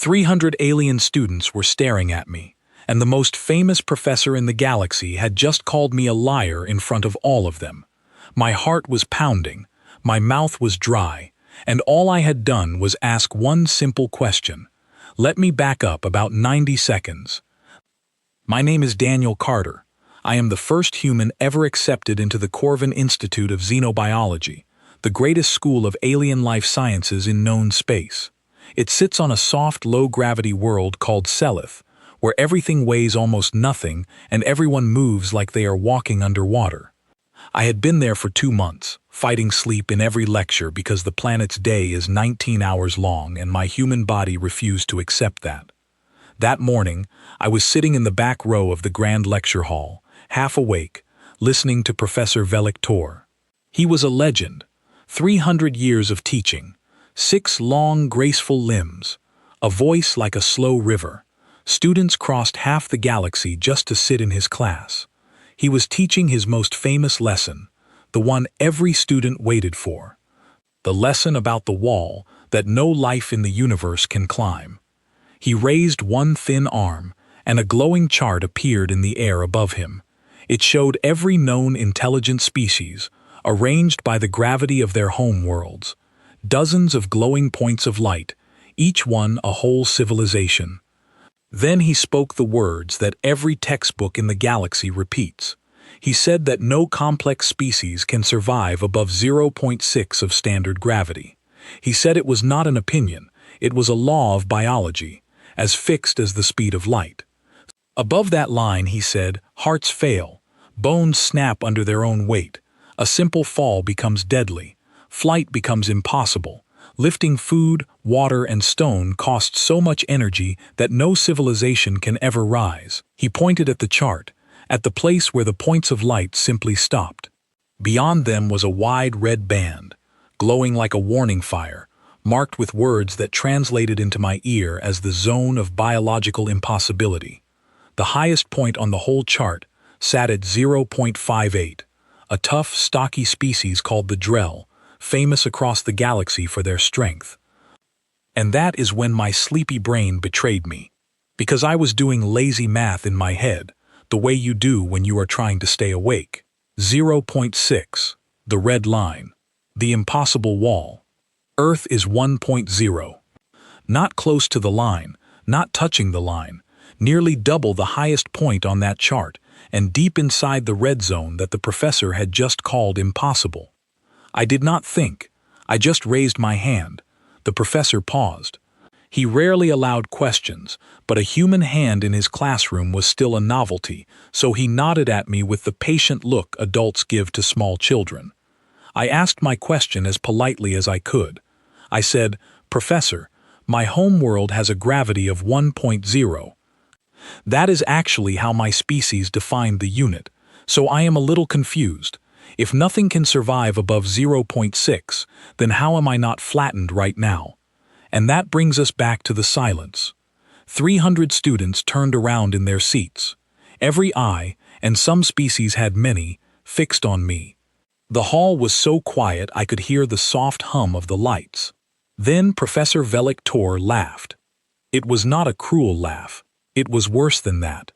300 alien students were staring at me, and the most famous professor in the galaxy had just called me a liar in front of all of them. My heart was pounding, my mouth was dry, and all I had done was ask one simple question. Let me back up about 90 seconds. My name is Daniel Carter. I am the first human ever accepted into the Corvin Institute of Xenobiology, the greatest school of alien life sciences in known space. It sits on a soft, low-gravity world called Selith, where everything weighs almost nothing and everyone moves like they are walking underwater. I had been there for 2 months, fighting sleep in every lecture because the planet's day is 19 hours long and my human body refused to accept that. That morning, I was sitting in the back row of the grand lecture hall, half awake, listening to Professor Velictor. He was a legend. 300 years of teaching, 6 long, graceful limbs, a voice like a slow river. Students crossed half the galaxy just to sit in his class. He was teaching his most famous lesson, the one every student waited for. The lesson about the wall that no life in the universe can climb. He raised one thin arm, and a glowing chart appeared in the air above him. It showed every known intelligent species, arranged by the gravity of their home worlds. Dozens of glowing points of light, each one a whole civilization. Then he spoke the words that every textbook in the galaxy repeats. He said that no complex species can survive above 0.6 of standard gravity. He said it was not an opinion, it was a law of biology, as fixed as the speed of light. Above that line, he said, hearts fail, bones snap under their own weight. A simple fall becomes deadly. Flight becomes impossible. Lifting food, water, and stone costs so much energy that no civilization can ever rise. He pointed at the chart, at the place where the points of light simply stopped. Beyond them was a wide red band, glowing like a warning fire, marked with words that translated into my ear as the zone of biological impossibility. The highest point on the whole chart sat at 0.58. A tough, stocky species called the Drell, famous across the galaxy for their strength. And that is when my sleepy brain betrayed me, because I was doing lazy math in my head, the way you do when you are trying to stay awake. 0.6, the red line, the impossible wall. Earth is 1.0. Not close to the line, not touching the line, nearly double the highest point on that chart, and deep inside the red zone that the professor had just called impossible. I did not think. I just raised my hand. The professor paused. He rarely allowed questions, but a human hand in his classroom was still a novelty, so he nodded at me with the patient look adults give to small children. I asked my question as politely as I could. I said, "Professor, my home world has a gravity of 1.0. That is actually how my species defined the unit, so I am a little confused. If nothing can survive above 0.6, then how am I not flattened right now?" And that brings us back to the silence. 300 students turned around in their seats. Every eye, and some species had many, fixed on me. The hall was so quiet I could hear the soft hum of the lights. Then Professor Velictor laughed. It was not a cruel laugh. It was worse than that.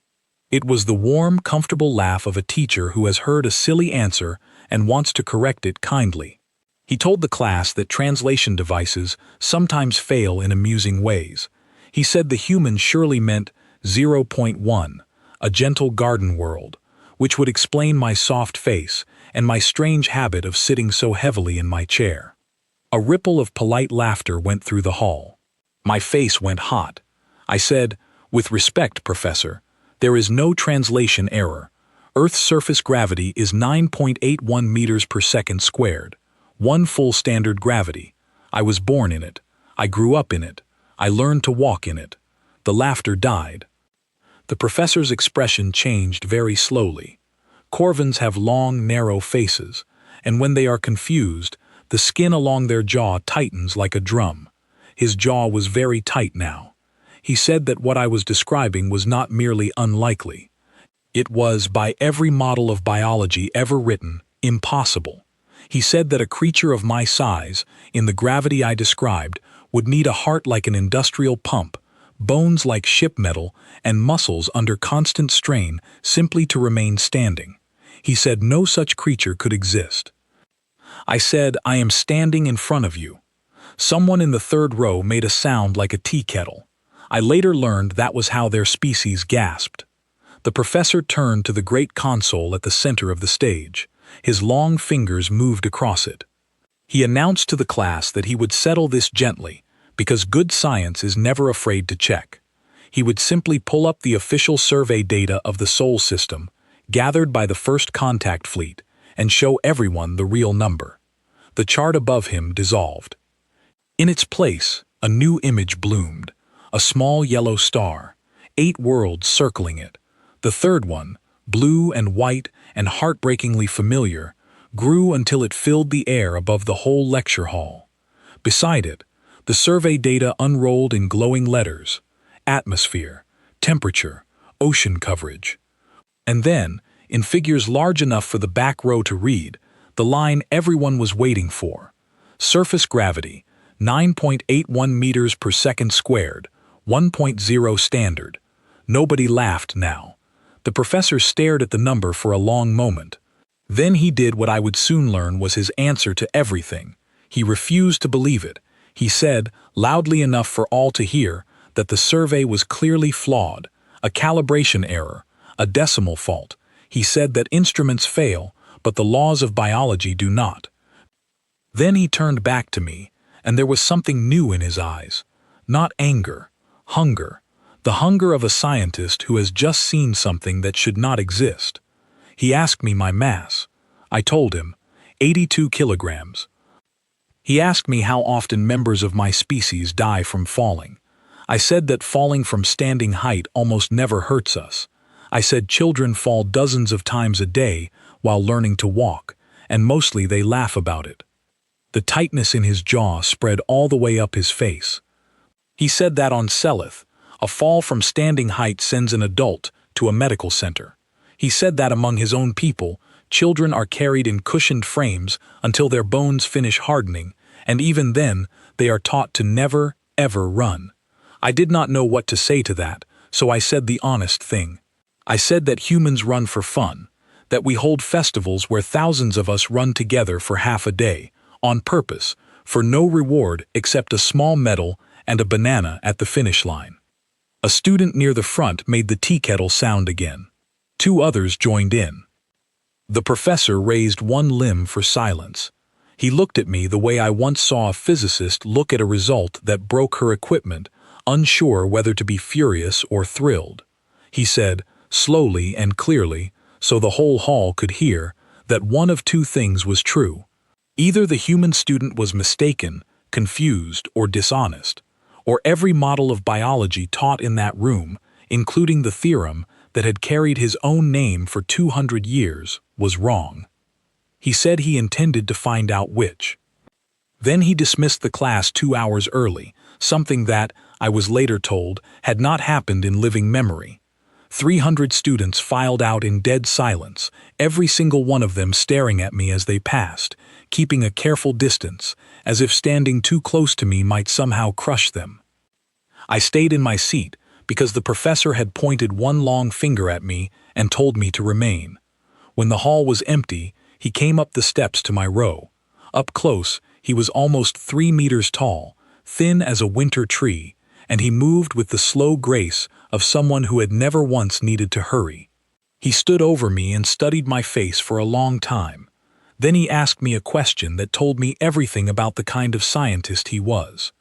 It was the warm, comfortable laugh of a teacher who has heard a silly answer and wants to correct it kindly. He told the class that translation devices sometimes fail in amusing ways. He said the human surely meant 0.1, a gentle garden world, which would explain my soft face and my strange habit of sitting so heavily in my chair. A ripple of polite laughter went through the hall. My face went hot. I said, "With respect, Professor, there is no translation error. Earth's surface gravity is 9.81 meters per second squared, one full standard gravity. I was born in it. I grew up in it. I learned to walk in it." The laughter died. The professor's expression changed very slowly. Corvins have long, narrow faces, and when they are confused, the skin along their jaw tightens like a drum. His jaw was very tight now. He said that what I was describing was not merely unlikely. It was, by every model of biology ever written, impossible. He said that a creature of my size, in the gravity I described, would need a heart like an industrial pump, bones like ship metal, and muscles under constant strain simply to remain standing. He said no such creature could exist. I said, "I am standing in front of you." Someone in the third row made a sound like a tea kettle. I later learned that was how their species gasped. The professor turned to the great console at the center of the stage. His long fingers moved across it. He announced to the class that he would settle this gently, because good science is never afraid to check. He would simply pull up the official survey data of the Sol system, gathered by the first contact fleet, and show everyone the real number. The chart above him dissolved. In its place, a new image bloomed, a small yellow star, 8 worlds circling it. The third one, blue and white and heartbreakingly familiar, grew until it filled the air above the whole lecture hall. Beside it, the survey data unrolled in glowing letters: atmosphere, temperature, ocean coverage. And then, in figures large enough for the back row to read, the line everyone was waiting for: surface gravity, 9.81 meters per second squared, 1.0 standard. Nobody laughed now. The professor stared at the number for a long moment. Then he did what I would soon learn was his answer to everything. He refused to believe it. He said, loudly enough for all to hear, that the survey was clearly flawed, a calibration error, a decimal fault. He said that instruments fail, but the laws of biology do not. Then he turned back to me, and there was something new in his eyes. Not anger, hunger. The hunger of a scientist who has just seen something that should not exist. He asked me my mass. I told him, 82 kilograms. He asked me how often members of my species die from falling. I said that falling from standing height almost never hurts us. I said children fall dozens of times a day while learning to walk, and mostly they laugh about it. The tightness in his jaw spread all the way up his face. He said that on Selith, a fall from standing height sends an adult to a medical center. He said that among his own people, children are carried in cushioned frames until their bones finish hardening, and even then, they are taught to never, ever run. I did not know what to say to that, so I said the honest thing. I said that humans run for fun, that we hold festivals where thousands of us run together for half a day, on purpose, for no reward except a small medal and a banana at the finish line. A student near the front made the tea kettle sound again. 2 others joined in. The professor raised one limb for silence. He looked at me the way I once saw a physicist look at a result that broke her equipment, unsure whether to be furious or thrilled. He said, slowly and clearly, so the whole hall could hear, that one of 2 things was true. Either the human student was mistaken, confused, or dishonest, or every model of biology taught in that room, including the theorem that had carried his own name for 200 years, was wrong. He said he intended to find out which. Then he dismissed the class 2 hours early, something that, I was later told, had not happened in living memory. 300 students filed out in dead silence, every single one of them staring at me as they passed, keeping a careful distance, as if standing too close to me might somehow crush them. I stayed in my seat because the professor had pointed one long finger at me and told me to remain. When the hall was empty, he came up the steps to my row. Up close, he was almost 3 meters tall, thin as a winter tree, and he moved with the slow grace of someone who had never once needed to hurry. He stood over me and studied my face for a long time. Then he asked me a question that told me everything about the kind of scientist he was.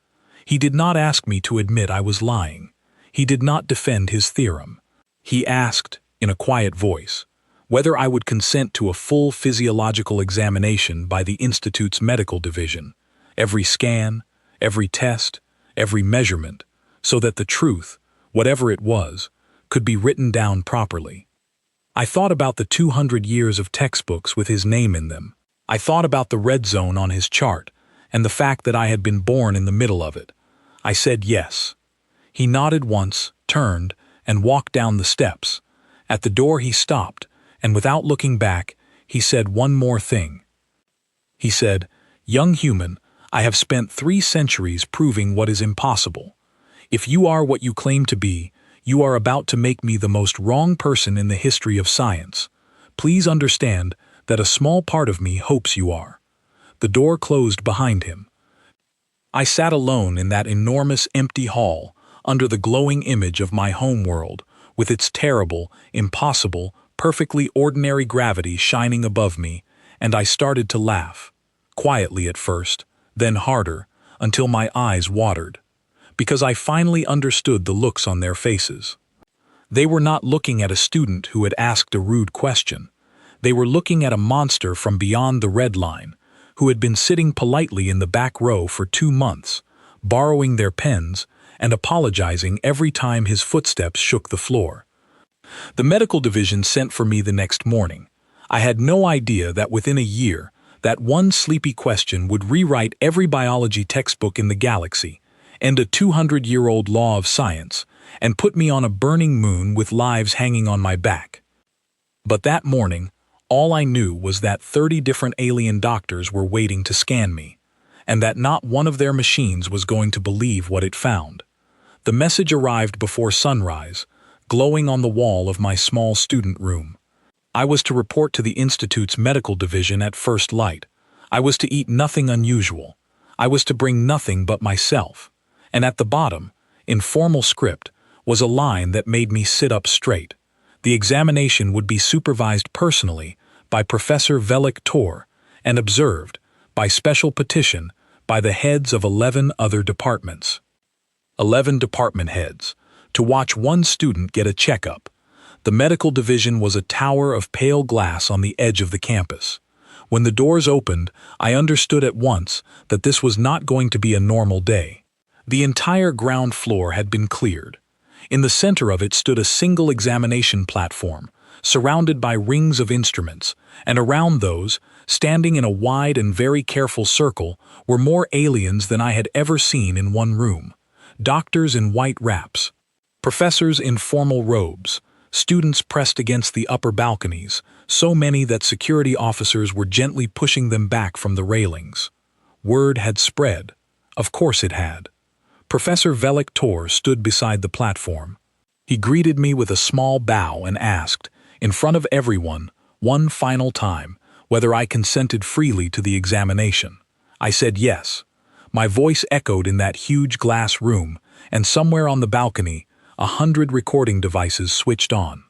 He did not ask me to admit I was lying. He did not defend his theorem. He asked, in a quiet voice, whether I would consent to a full physiological examination by the Institute's medical division, every scan, every test, every measurement, so that the truth, whatever it was, could be written down properly. I thought about the 200 years of textbooks with his name in them. I thought about the red zone on his chart, and the fact that I had been born in the middle of it. I said yes. He nodded once, turned, and walked down the steps. At the door he stopped, and without looking back, he said one more thing. He said, "Young human, I have spent 3 centuries proving what is impossible. If you are what you claim to be, you are about to make me the most wrong person in the history of science. Please understand that a small part of me hopes you are." The door closed behind him. I sat alone in that enormous empty hall, under the glowing image of my home world, with its terrible, impossible, perfectly ordinary gravity shining above me, and I started to laugh. Quietly at first, then harder, until my eyes watered. Because I finally understood the looks on their faces. They were not looking at a student who had asked a rude question. They were looking at a monster from beyond the red line, who had been sitting politely in the back row for 2 months, borrowing their pens and apologizing every time his footsteps shook the floor. The medical division sent for me the next morning. I had no idea that within a year, that one sleepy question would rewrite every biology textbook in the galaxy, end a 200-year-old law of science, and put me on a burning moon with lives hanging on my back. But that morning, all I knew was that 30 different alien doctors were waiting to scan me, and that not one of their machines was going to believe what it found. The message arrived before sunrise, glowing on the wall of my small student room. I was to report to the Institute's medical division at first light. I was to eat nothing unusual. I was to bring nothing but myself. And at the bottom, in formal script, was a line that made me sit up straight. The examination would be supervised personally by Professor Velik Tor and observed, by special petition, by the heads of 11 other departments. 11 department heads, to watch one student get a checkup. The medical division was a tower of pale glass on the edge of the campus. When the doors opened, I understood at once that this was not going to be a normal day. The entire ground floor had been cleared. In the center of it stood a single examination platform, surrounded by rings of instruments, and around those, standing in a wide and very careful circle, were more aliens than I had ever seen in one room. Doctors in white wraps, professors in formal robes, students pressed against the upper balconies, so many that security officers were gently pushing them back from the railings. Word had spread. Of course it had. Professor Velik Tor stood beside the platform. He greeted me with a small bow and asked, in front of everyone, one final time, whether I consented freely to the examination. I said yes. My voice echoed in that huge glass room, and somewhere on the balcony, 100 recording devices switched on.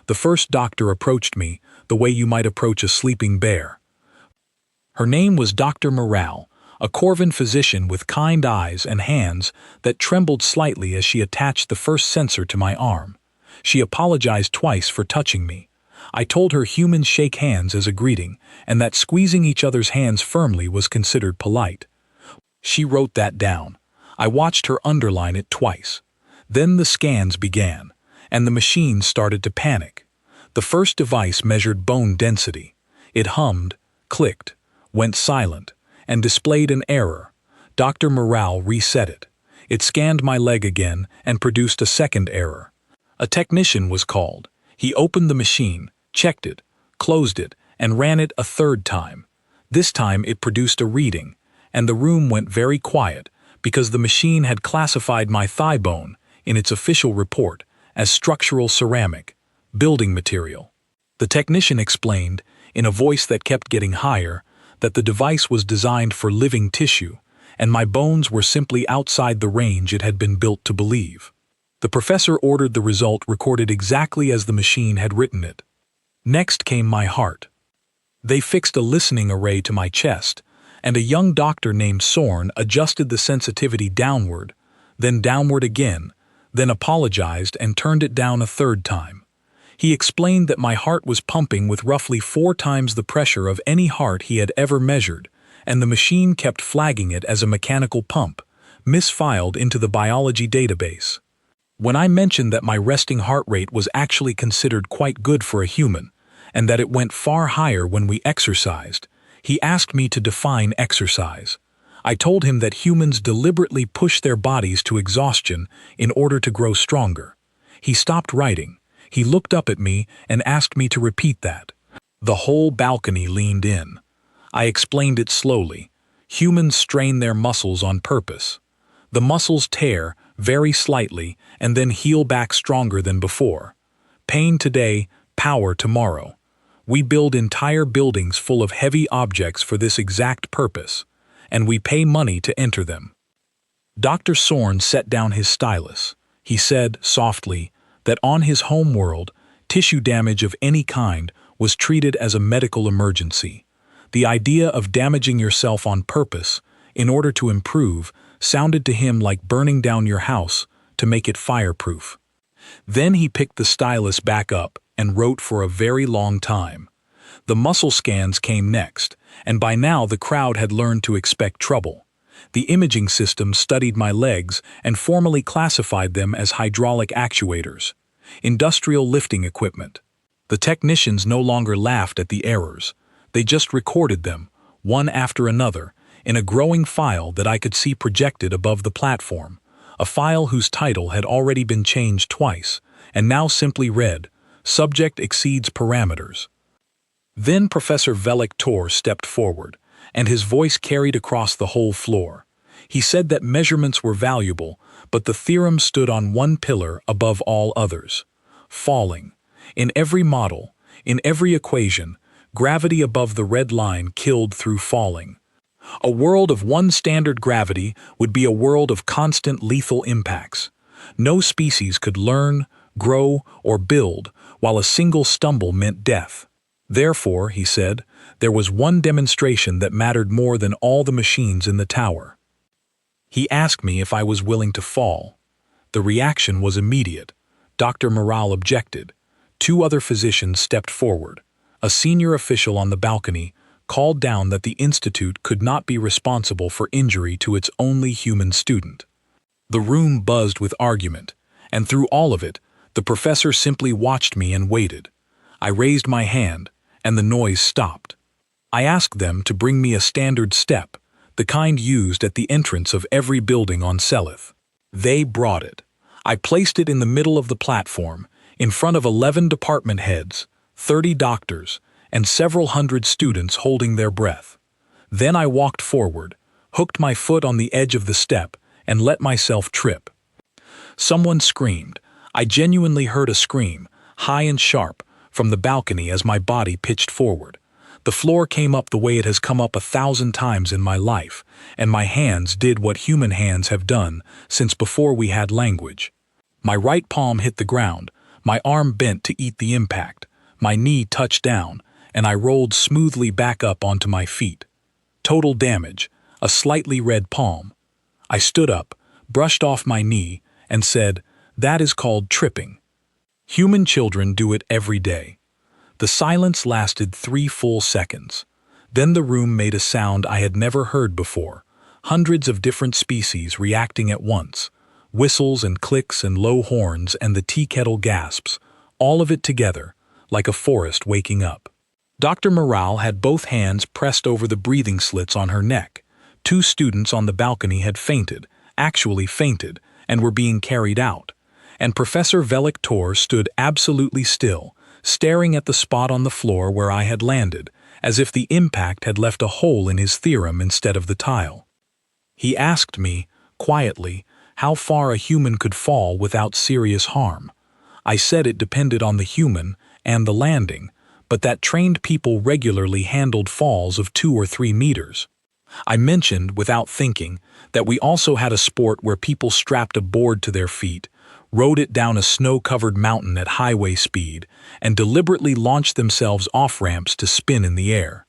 The first doctor approached me the way you might approach a sleeping bear. Her name was Dr. Morale, a Corvan physician with kind eyes and hands that trembled slightly as she attached the first sensor to my arm. She apologized twice for touching me. I told her humans shake hands as a greeting, and that squeezing each other's hands firmly was considered polite. She wrote that down. I watched her underline it twice. Then the scans began, and the machine started to panic. The first device measured bone density. It hummed, clicked, went silent, and displayed an error. Dr. Morale reset it. It scanned my leg again and produced a second error. A technician was called. He opened the machine, checked it, closed it, and ran it a third time. This time it produced a reading, and the room went very quiet because the machine had classified my thigh bone in its official report as structural ceramic, building material. The technician explained, in a voice that kept getting higher, that the device was designed for living tissue, and my bones were simply outside the range it had been built to believe. The professor ordered the result recorded exactly as the machine had written it. Next came my heart. They fixed a listening array to my chest, and a young doctor named Sorn adjusted the sensitivity downward, then downward again, then apologized and turned it down a third time. He explained that my heart was pumping with roughly 4 times the pressure of any heart he had ever measured, and the machine kept flagging it as a mechanical pump, misfiled into the biology database. When I mentioned that my resting heart rate was actually considered quite good for a human, and that it went far higher when we exercised, he asked me to define exercise. I told him that humans deliberately push their bodies to exhaustion in order to grow stronger. He stopped writing. He looked up at me and asked me to repeat that. The whole balcony leaned in. I explained it slowly. Humans strain their muscles on purpose. The muscles tear very slightly, and then heal back stronger than before. Pain today, power tomorrow. We build entire buildings full of heavy objects for this exact purpose, and we pay money to enter them. Dr. Sorn set down his stylus. He said, softly, that on his home world, tissue damage of any kind was treated as a medical emergency. The idea of damaging yourself on purpose, in order to improve, sounded to him like burning down your house to make it fireproof. Then he picked the stylus back up and wrote for a very long time. The muscle scans came next, and by now the crowd had learned to expect trouble. The imaging system studied my legs and formally classified them as hydraulic actuators, industrial lifting equipment. The technicians no longer laughed at the errors. They just recorded them, one after another, in a growing file that I could see projected above the platform, a file whose title had already been changed twice, and now simply read, "Subject exceeds parameters." Then Professor Velik Tor stepped forward, and his voice carried across the whole floor. He said that measurements were valuable, but the theorem stood on one pillar above all others: falling. In every model, in every equation, gravity above the red line killed through falling. A world of one standard gravity would be a world of constant lethal impacts. No species could learn, grow, or build, while a single stumble meant death. Therefore, he said, there was one demonstration that mattered more than all the machines in the tower. He asked me if I was willing to fall. The reaction was immediate. Dr. Morale objected. Two other physicians stepped forward. A senior official on the balcony called down that the institute could not be responsible for injury to its only human student. The room buzzed with argument, and through all of it, the professor simply watched me and waited. I raised my hand, and the noise stopped. I asked them to bring me a standard step, the kind used at the entrance of every building on Selith. They brought it. I placed it in the middle of the platform, in front of 11 department heads, 30 doctors, and several hundred students holding their breath. Then I walked forward, hooked my foot on the edge of the step, and let myself trip. Someone screamed. I genuinely heard a scream, high and sharp, from the balcony as my body pitched forward. The floor came up the way it has come up 1,000 times in my life, and my hands did what human hands have done since before we had language. My right palm hit the ground, my arm bent to eat the impact, my knee touched down, and I rolled smoothly back up onto my feet. Total damage, a slightly red palm. I stood up, brushed off my knee, and said, "That is called tripping." Human children do it every day. The silence lasted 3 full seconds. Then the room made a sound I had never heard before, hundreds of different species reacting at once, whistles and clicks and low horns and the tea kettle gasps, all of it together, like a forest waking up. Dr. Morale had both hands pressed over the breathing slits on her neck. 2 students on the balcony had fainted, actually fainted, and were being carried out. And Professor Velik Tor stood absolutely still, staring at the spot on the floor where I had landed, as if the impact had left a hole in his theorem instead of the tile. He asked me, quietly, how far a human could fall without serious harm. I said it depended on the human and the landing, but that trained people regularly handled falls of 2 or 3 meters. I mentioned, without thinking, that we also had a sport where people strapped a board to their feet, rode it down a snow-covered mountain at highway speed, and deliberately launched themselves off ramps to spin in the air.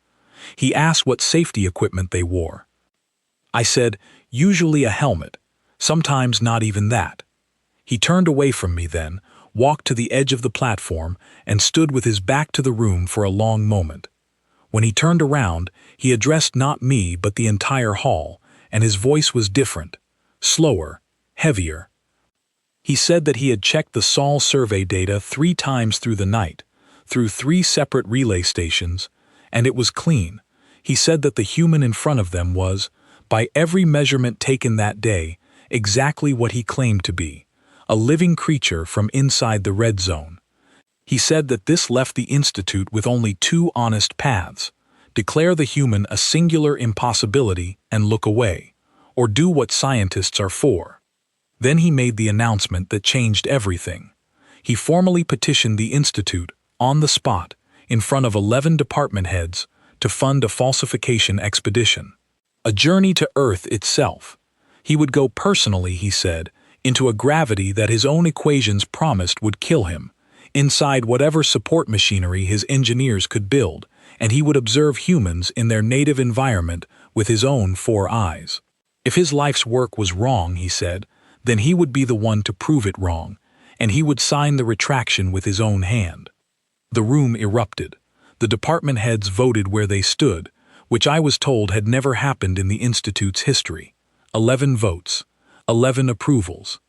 He asked what safety equipment they wore. I said, usually a helmet, sometimes not even that. He turned away from me then, walked to the edge of the platform, and stood with his back to the room for a long moment. When he turned around, he addressed not me but the entire hall, and his voice was different, slower, heavier. He said that he had checked the Sol survey data 3 times through the night, through 3 separate relay stations, and it was clean. He said that the human in front of them was, by every measurement taken that day, exactly what he claimed to be, a living creature from inside the red zone. He said that this left the Institute with only 2 honest paths: declare the human a singular impossibility and look away, or do what scientists are for. Then he made the announcement that changed everything. He formally petitioned the Institute, on the spot, in front of 11 department heads, to fund a falsification expedition. A journey to Earth itself. He would go personally, he said, into a gravity that his own equations promised would kill him, inside whatever support machinery his engineers could build, and he would observe humans in their native environment with his own 4 eyes. If his life's work was wrong, he said, then he would be the one to prove it wrong, and he would sign the retraction with his own hand. The room erupted. The department heads voted where they stood, which I was told had never happened in the Institute's history. 11 votes, 11 approvals.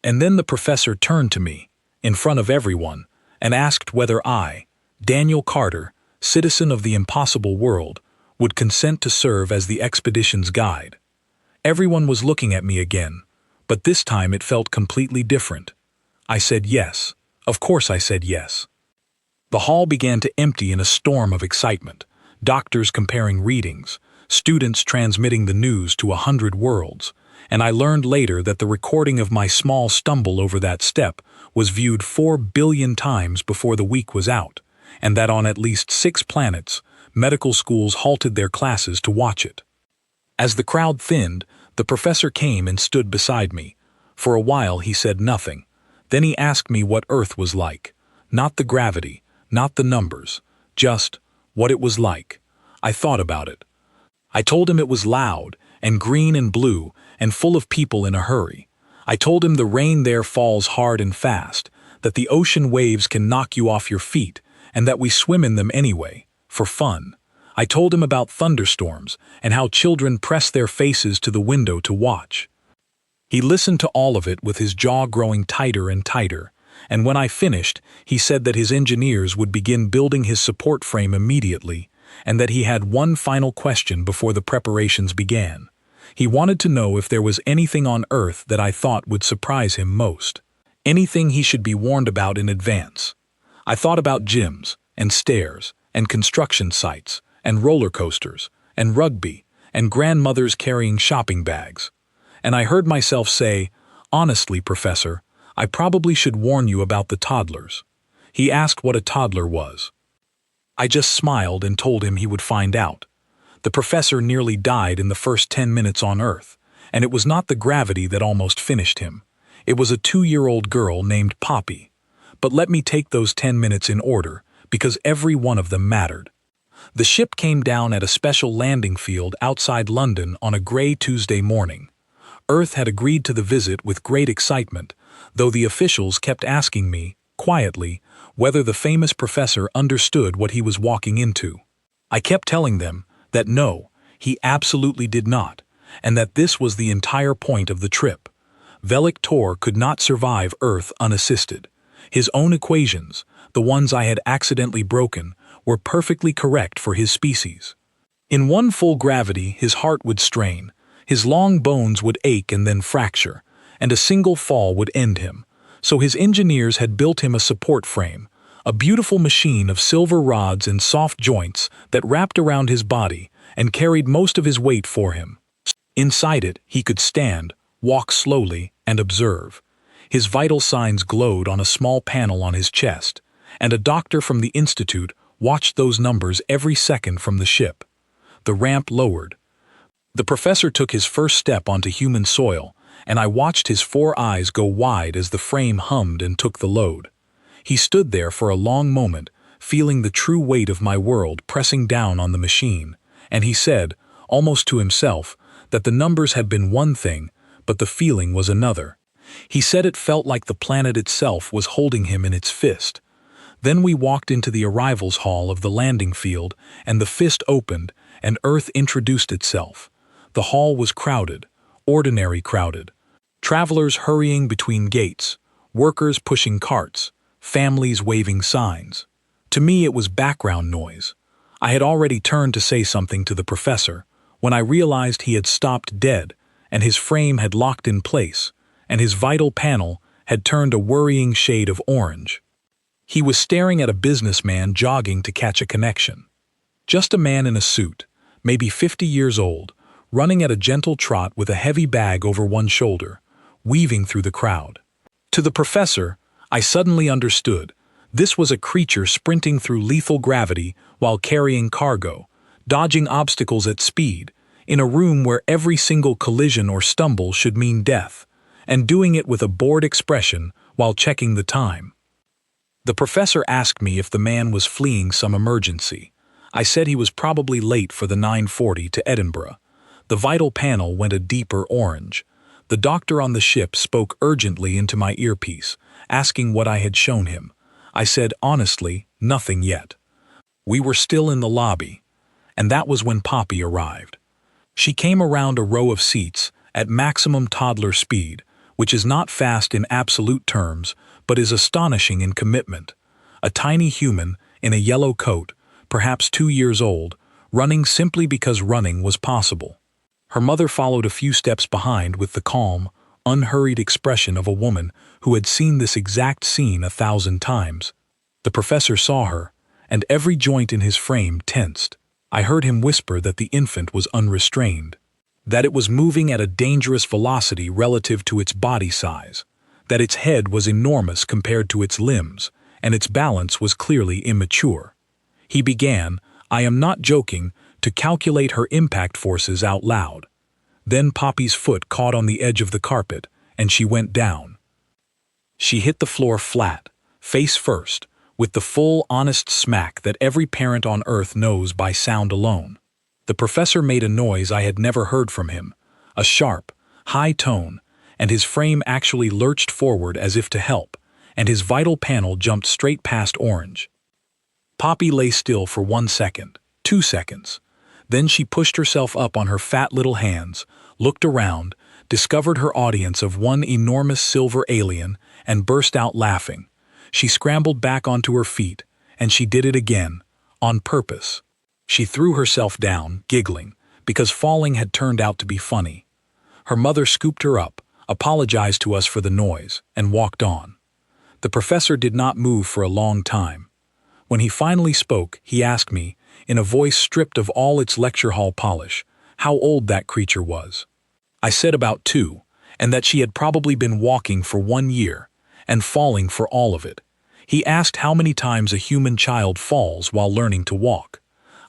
And then the professor turned to me, in front of everyone, and asked whether I, Daniel Carter, citizen of the impossible world, would consent to serve as the expedition's guide. Everyone was looking at me again, but this time it felt completely different. I said yes. Of course I said yes. The hall began to empty in a storm of excitement, doctors comparing readings, students transmitting the news to 100 worlds, and I learned later that the recording of my small stumble over that step was viewed 4 billion times before the week was out, and that on at least 6 planets, medical schools halted their classes to watch it. As the crowd thinned, the professor came and stood beside me. For a while he said nothing. Then he asked me what Earth was like. Not the gravity, not the numbers, just what it was like. I thought about it. I told him it was loud, and green and blue, and full of people in a hurry. I told him the rain there falls hard and fast, that the ocean waves can knock you off your feet, and that we swim in them anyway, for fun. I told him about thunderstorms, and how children press their faces to the window to watch. He listened to all of it with his jaw growing tighter and tighter, and when I finished, he said that his engineers would begin building his support frame immediately, and that he had one final question before the preparations began. He wanted to know if there was anything on Earth that I thought would surprise him most. Anything he should be warned about in advance. I thought about gyms, and stairs, and construction sites, and roller coasters, and rugby, and grandmothers carrying shopping bags. And I heard myself say, "Honestly, Professor, I probably should warn you about the toddlers." He asked what a toddler was. I just smiled and told him he would find out. The professor nearly died in the first 10 minutes on Earth, and it was not the gravity that almost finished him. It was a 2-year-old girl named Poppy. But let me take those 10 minutes in order, because every one of them mattered. The ship came down at a special landing field outside London on a gray Tuesday morning. Earth had agreed to the visit with great excitement, though the officials kept asking me, quietly, whether the famous professor understood what he was walking into. I kept telling them that no, he absolutely did not, and that this was the entire point of the trip. Velik Tor could not survive Earth unassisted. His own equations, the ones I had accidentally broken, were perfectly correct for his species. In one full gravity, his heart would strain, his long bones would ache and then fracture, and a single fall would end him. So his engineers had built him a support frame, a beautiful machine of silver rods and soft joints that wrapped around his body and carried most of his weight for him. Inside it, he could stand, walk slowly, and observe. His vital signs glowed on a small panel on his chest, and a doctor from the Institute watched those numbers every second from the ship. The ramp lowered. The professor took his first step onto human soil, and I watched his 4 eyes go wide as the frame hummed and took the load. He stood there for a long moment, feeling the true weight of my world pressing down on the machine, and he said, almost to himself, that the numbers had been one thing, but the feeling was another. He said it felt like the planet itself was holding him in its fist. Then we walked into the arrivals hall of the landing field, and the fist opened, and Earth introduced itself. The hall was crowded, ordinary crowded. Travelers hurrying between gates, workers pushing carts, families waving signs. To me it was background noise. I had already turned to say something to the professor, when I realized he had stopped dead, and his frame had locked in place, and his vital panel had turned a worrying shade of orange. He was staring at a businessman jogging to catch a connection. Just a man in a suit, maybe 50 years old, running at a gentle trot with a heavy bag over one shoulder, weaving through the crowd. To the professor, I suddenly understood. This was a creature sprinting through lethal gravity while carrying cargo, dodging obstacles at speed, in a room where every single collision or stumble should mean death, and doing it with a bored expression while checking the time. The professor asked me if the man was fleeing some emergency. I said he was probably late for the 9:40 to Edinburgh. The vital panel went a deeper orange. The doctor on the ship spoke urgently into my earpiece, asking what I had shown him. I said, honestly, nothing yet. We were still in the lobby, and that was when Poppy arrived. She came around a row of seats at maximum toddler speed, which is not fast in absolute terms, but is astonishing in commitment. A tiny human in a yellow coat, perhaps 2 years old, running simply because running was possible. Her mother followed a few steps behind with the calm, unhurried expression of a woman who had seen this exact scene 1,000 times. The professor saw her, and every joint in his frame tensed. I heard him whisper that the infant was unrestrained, that it was moving at a dangerous velocity relative to its body size, that its head was enormous compared to its limbs, and its balance was clearly immature. He began, I am not joking, to calculate her impact forces out loud. Then Poppy's foot caught on the edge of the carpet, and she went down. She hit the floor flat, face first, with the full, honest smack that every parent on Earth knows by sound alone. The professor made a noise I had never heard from him, a sharp, high tone, and his frame actually lurched forward as if to help, and his vital panel jumped straight past orange. Poppy lay still for 1 second, 2 seconds. Then she pushed herself up on her fat little hands, looked around, discovered her audience of one enormous silver alien, and burst out laughing. She scrambled back onto her feet, and she did it again, on purpose. She threw herself down, giggling, because falling had turned out to be funny. Her mother scooped her up, apologized to us for the noise, and walked on. The professor did not move for a long time. When he finally spoke, he asked me, in a voice stripped of all its lecture hall polish, how old that creature was. I said about 2, and that she had probably been walking for 1 year, and falling for all of it. He asked how many times a human child falls while learning to walk.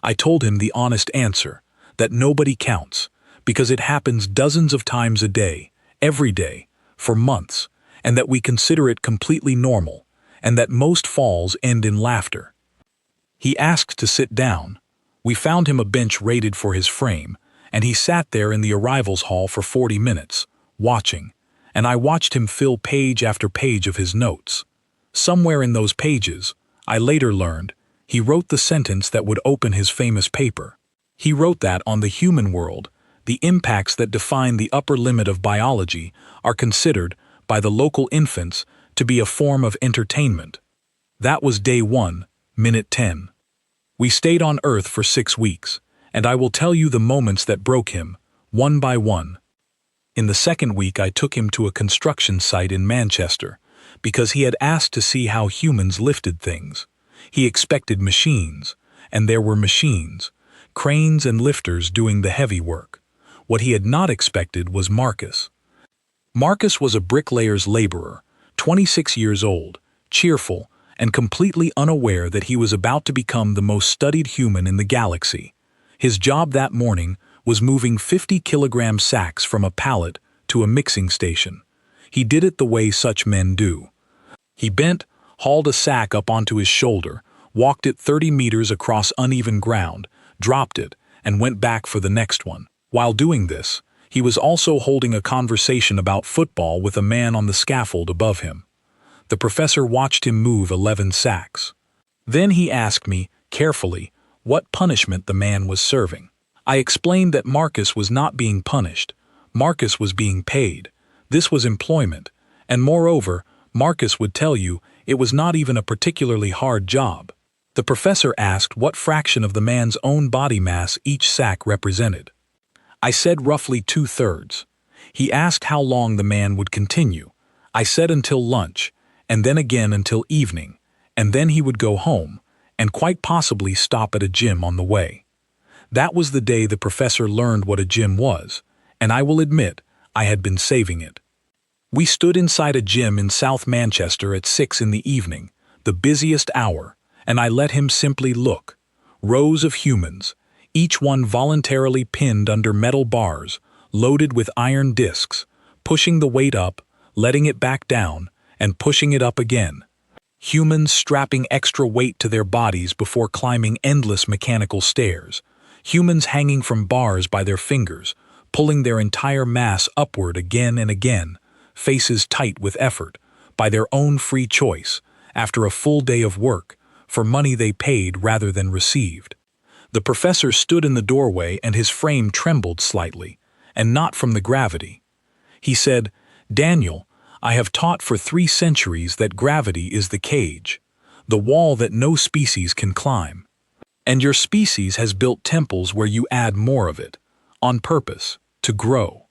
I told him the honest answer, that nobody counts, because it happens dozens of times a day, every day, for months, and that we consider it completely normal, and that most falls end in laughter. He asked to sit down. We found him a bench rated for his frame, and he sat there in the arrivals hall for 40 minutes, watching, and I watched him fill page after page of his notes. Somewhere in those pages, I later learned, he wrote the sentence that would open his famous paper. He wrote that on the human world, the impacts that define the upper limit of biology are considered, by the local infants, to be a form of entertainment. That was day 1, minute 10. We stayed on Earth for 6 weeks, and I will tell you the moments that broke him, one by one. In the second week I took him to a construction site in Manchester, because he had asked to see how humans lifted things. He expected machines, and there were machines, cranes and lifters doing the heavy work. What he had not expected was Marcus. Marcus was a bricklayer's laborer, 26 years old, cheerful, and completely unaware that he was about to become the most studied human in the galaxy. His job that morning was moving 50-kilogram sacks from a pallet to a mixing station. He did it the way such men do. He bent, hauled a sack up onto his shoulder, walked it 30 meters across uneven ground, dropped it, and went back for the next one. While doing this, he was also holding a conversation about football with a man on the scaffold above him. The professor watched him move 11 sacks. Then he asked me, carefully, what punishment the man was serving. I explained that Marcus was not being punished. Marcus was being paid. This was employment, and moreover, Marcus would tell you it was not even a particularly hard job. The professor asked what fraction of the man's own body mass each sack represented. I said roughly 2/3. He asked how long the man would continue. I said until lunch, and then again until evening, and then he would go home, and quite possibly stop at a gym on the way. That was the day the professor learned what a gym was, and I will admit, I had been saving it. We stood inside a gym in South Manchester at 6 in the evening, the busiest hour, and I let him simply look. Rows of humans, each one voluntarily pinned under metal bars, loaded with iron discs, pushing the weight up, letting it back down, and pushing it up again. Humans strapping extra weight to their bodies before climbing endless mechanical stairs. Humans hanging from bars by their fingers, pulling their entire mass upward again and again, faces tight with effort, by their own free choice, after a full day of work, for money they paid rather than received. The professor stood in the doorway and his frame trembled slightly, and not from the gravity. He said, "Daniel, I have taught for 3 centuries that gravity is the cage, the wall that no species can climb. And your species has built temples where you add more of it, on purpose, to grow."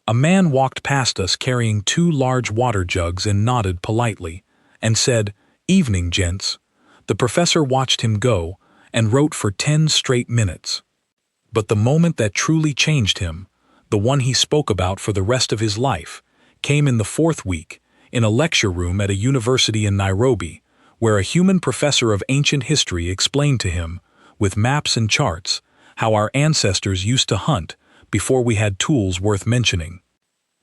A man walked past us carrying 2 large water jugs and nodded politely, and said, "Evening, gents." The professor watched him go, and wrote for 10 straight minutes. But the moment that truly changed him, the one he spoke about for the rest of his life, came in the 4th week, in a lecture room at a university in Nairobi, where a human professor of ancient history explained to him, with maps and charts, how our ancestors used to hunt before we had tools worth mentioning.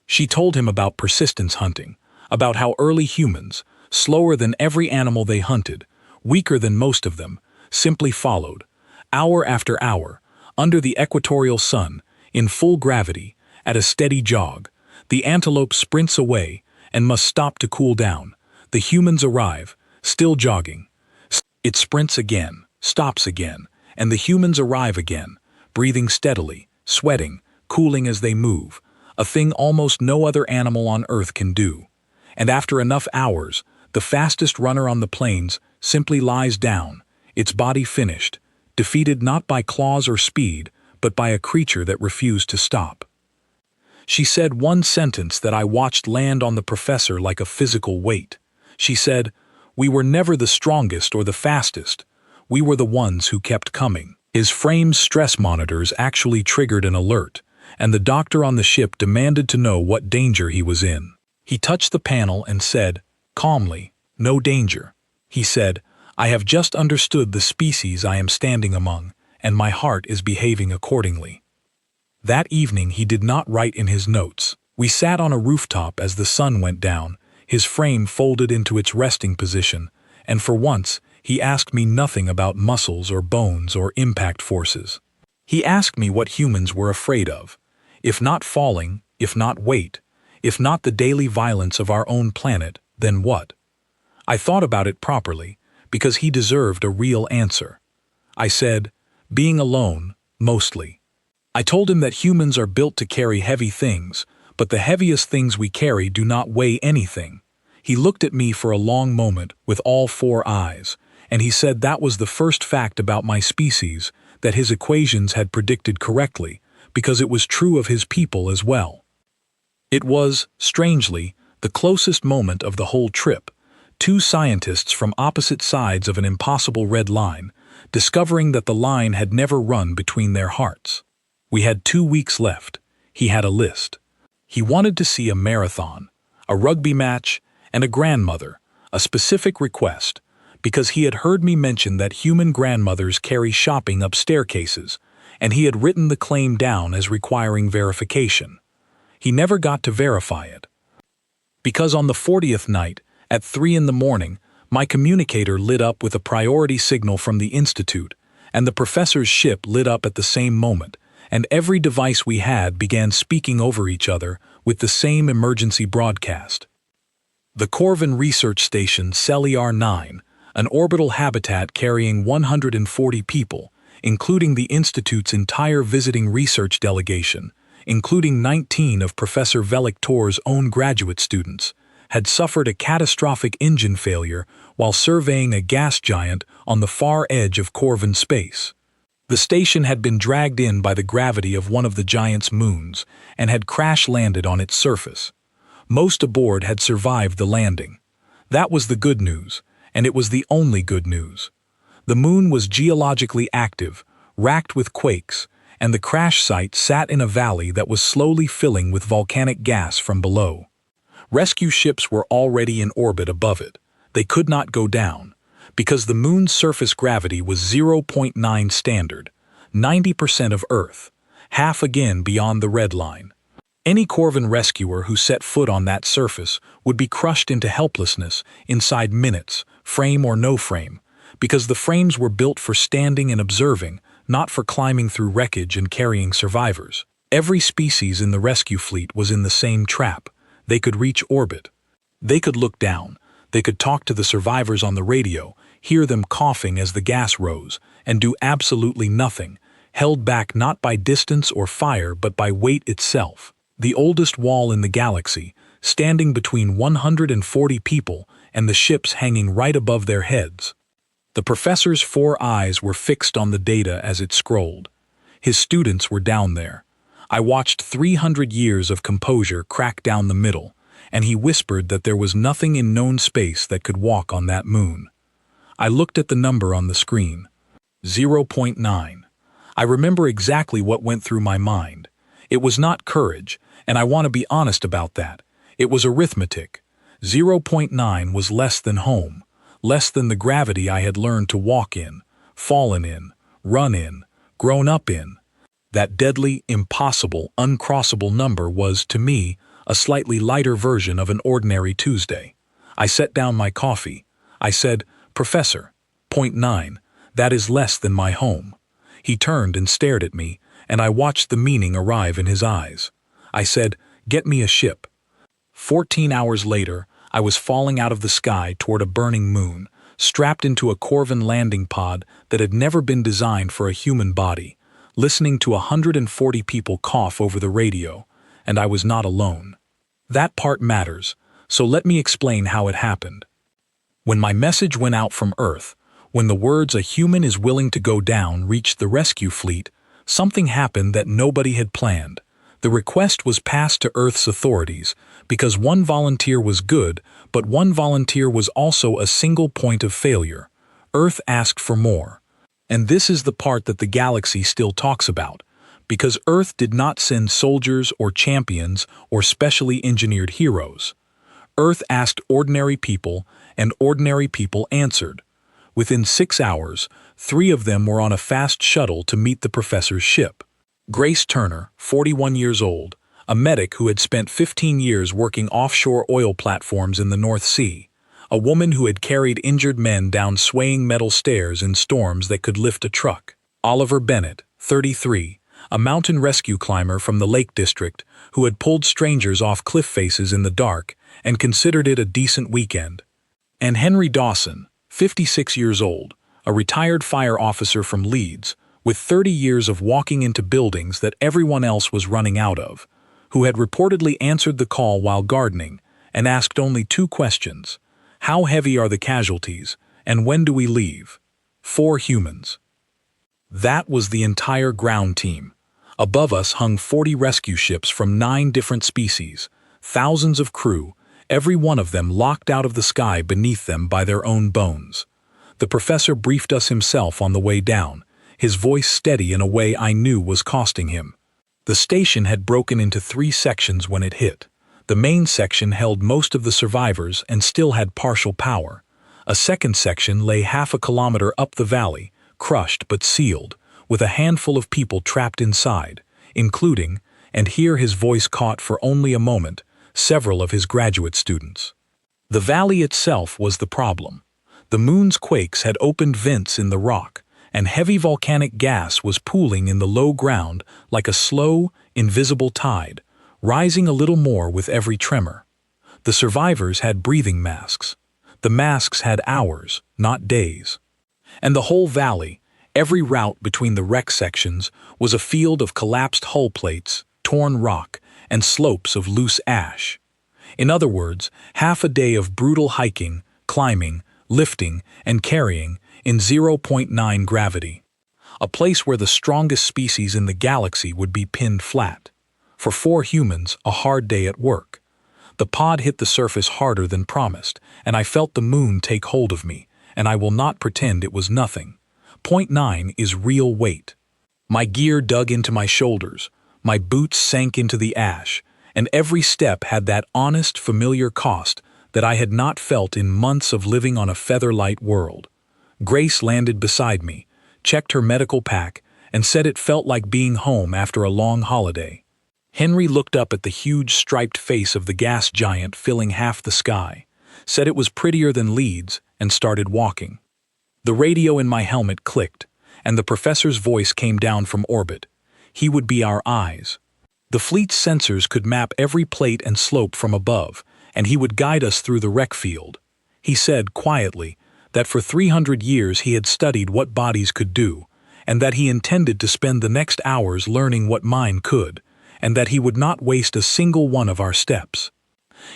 She told him about persistence hunting, about how early humans, slower than every animal they hunted, weaker than most of them, simply followed, hour after hour, under the equatorial sun, in full gravity, at a steady jog. The antelope sprints away and must stop to cool down. The humans arrive, still jogging. It sprints again, stops again, and the humans arrive again, breathing steadily, sweating, cooling as they move, a thing almost no other animal on Earth can do. And after enough hours, the fastest runner on the plains simply lies down, its body finished, defeated not by claws or speed, but by a creature that refused to stop. She said one sentence that I watched land on the professor like a physical weight. She said, "We were never the strongest or the fastest. We were the ones who kept coming." His frame's stress monitors actually triggered an alert, and the doctor on the ship demanded to know what danger he was in. He touched the panel and said, calmly, "No danger." He said, "I have just understood the species I am standing among, and my heart is behaving accordingly." That evening he did not write in his notes. We sat on a rooftop as the sun went down, his frame folded into its resting position, and for once he asked me nothing about muscles or bones or impact forces. He asked me what humans were afraid of. If not falling, if not weight, if not the daily violence of our own planet, then what? I thought about it properly, because he deserved a real answer. I said, "Being alone, mostly." I told him that humans are built to carry heavy things, but the heaviest things we carry do not weigh anything. He looked at me for a long moment with all 4 eyes, and he said that was the first fact about my species that his equations had predicted correctly, because it was true of his people as well. It was, strangely, the closest moment of the whole trip, 2 scientists from opposite sides of an impossible red line, discovering that the line had never run between their hearts. We had 2 weeks left. He had a list. He wanted to see a marathon, a rugby match, and a grandmother, a specific request, because he had heard me mention that human grandmothers carry shopping up staircases, and he had written the claim down as requiring verification. He never got to verify it. Because on the 40th night, at 3 in the morning, my communicator lit up with a priority signal from the Institute, and the professor's ship lit up at the same moment, and every device we had began speaking over each other with the same emergency broadcast. The Corvin Research Station Celiar 9, an orbital habitat carrying 140 people, including the Institute's entire visiting research delegation, including 19 of Professor Veliktor's own graduate students, had suffered a catastrophic engine failure while surveying a gas giant on the far edge of Corvin space. The station had been dragged in by the gravity of one of the giant's moons and had crash-landed on its surface. Most aboard had survived the landing. That was the good news, and it was the only good news. The moon was geologically active, racked with quakes, and the crash site sat in a valley that was slowly filling with volcanic gas from below. Rescue ships were already in orbit above it. They could not go down, because the moon's surface gravity was 0.9 standard, 90% of Earth, half again beyond the red line. Any Corvan rescuer who set foot on that surface would be crushed into helplessness inside minutes, frame or no frame, because the frames were built for standing and observing, not for climbing through wreckage and carrying survivors. Every species in the rescue fleet was in the same trap. They could reach orbit. They could look down. They could talk to the survivors on the radio, hear them coughing as the gas rose, and do absolutely nothing, held back not by distance or fire but by weight itself. The oldest wall in the galaxy, standing between 140 people and the ships hanging right above their heads. The professor's 4 eyes were fixed on the data as it scrolled. His students were down there. I watched 300 years of composure crack down the middle, and he whispered that there was nothing in known space that could walk on that moon. I looked at the number on the screen. 0.9. I remember exactly what went through my mind. It was not courage, and I want to be honest about that. It was arithmetic. 0.9 was less than home, less than the gravity I had learned to walk in, fallen in, run in, grown up in. That deadly, impossible, uncrossable number was, to me, a slightly lighter version of an ordinary Tuesday. I set down my coffee. I said, "Professor, 0.9, that is less than my home." He turned and stared at me, and I watched the meaning arrive in his eyes. I said, "Get me a ship." 14 hours later, I was falling out of the sky toward a burning moon, strapped into a Corvan landing pod that had never been designed for a human body, listening to 140 people cough over the radio, and I was not alone. That part matters, so let me explain how it happened. When my message went out from Earth, when the words "a human is willing to go down" reached the rescue fleet, something happened that nobody had planned. The request was passed to Earth's authorities because one volunteer was good, but one volunteer was also a single point of failure. Earth asked for more. And this is the part that the galaxy still talks about, because Earth did not send soldiers or champions or specially engineered heroes. Earth asked ordinary people, and ordinary people answered. Within 6 hours, 3 of them were on a fast shuttle to meet the professor's ship. Grace Turner, 41 years old, a medic who had spent 15 years working offshore oil platforms in the North Sea, a woman who had carried injured men down swaying metal stairs in storms that could lift a truck. Oliver Bennett, 33, a mountain rescue climber from the Lake District who had pulled strangers off cliff faces in the dark and considered it a decent weekend. And Henry Dawson, 56 years old, a retired fire officer from Leeds, with 30 years of walking into buildings that everyone else was running out of, who had reportedly answered the call while gardening and asked only 2 questions. How heavy are the casualties, and when do we leave? 4 humans. That was the entire ground team. Above us hung 40 rescue ships from 9 different species, thousands of crew, every one of them locked out of the sky beneath them by their own bones. The professor briefed us himself on the way down, his voice steady in a way I knew was costing him. The station had broken into 3 sections when it hit. The main section held most of the survivors and still had partial power. A second section lay half a kilometer up the valley, crushed but sealed, with a handful of people trapped inside, including, and here his voice caught for only a moment, several of his graduate students. The valley itself was the problem. The moon's quakes had opened vents in the rock, and heavy volcanic gas was pooling in the low ground like a slow, invisible tide, rising a little more with every tremor. The survivors had breathing masks. The masks had hours, not days. And the whole valley, every route between the wreck sections, was a field of collapsed hull plates, torn rock, and slopes of loose ash. In other words, half a day of brutal hiking, climbing, lifting, and carrying in 0.9 gravity. A place where the strongest species in the galaxy would be pinned flat. For 4 humans, a hard day at work. The pod hit the surface harder than promised, and I felt the moon take hold of me, and I will not pretend it was nothing. 0.9 is real weight. My gear dug into my shoulders, my boots sank into the ash, and every step had that honest, familiar cost that I had not felt in months of living on a feather-light world. Grace landed beside me, checked her medical pack, and said it felt like being home after a long holiday. Henry looked up at the huge striped face of the gas giant filling half the sky, said it was prettier than Leeds, and started walking. The radio in my helmet clicked, and the professor's voice came down from orbit. He would be our eyes. The fleet's sensors could map every plate and slope from above, and he would guide us through the wreck field. He said, quietly, that for 300 years he had studied what bodies could do, and that he intended to spend the next hours learning what mine could, and that he would not waste a single one of our steps.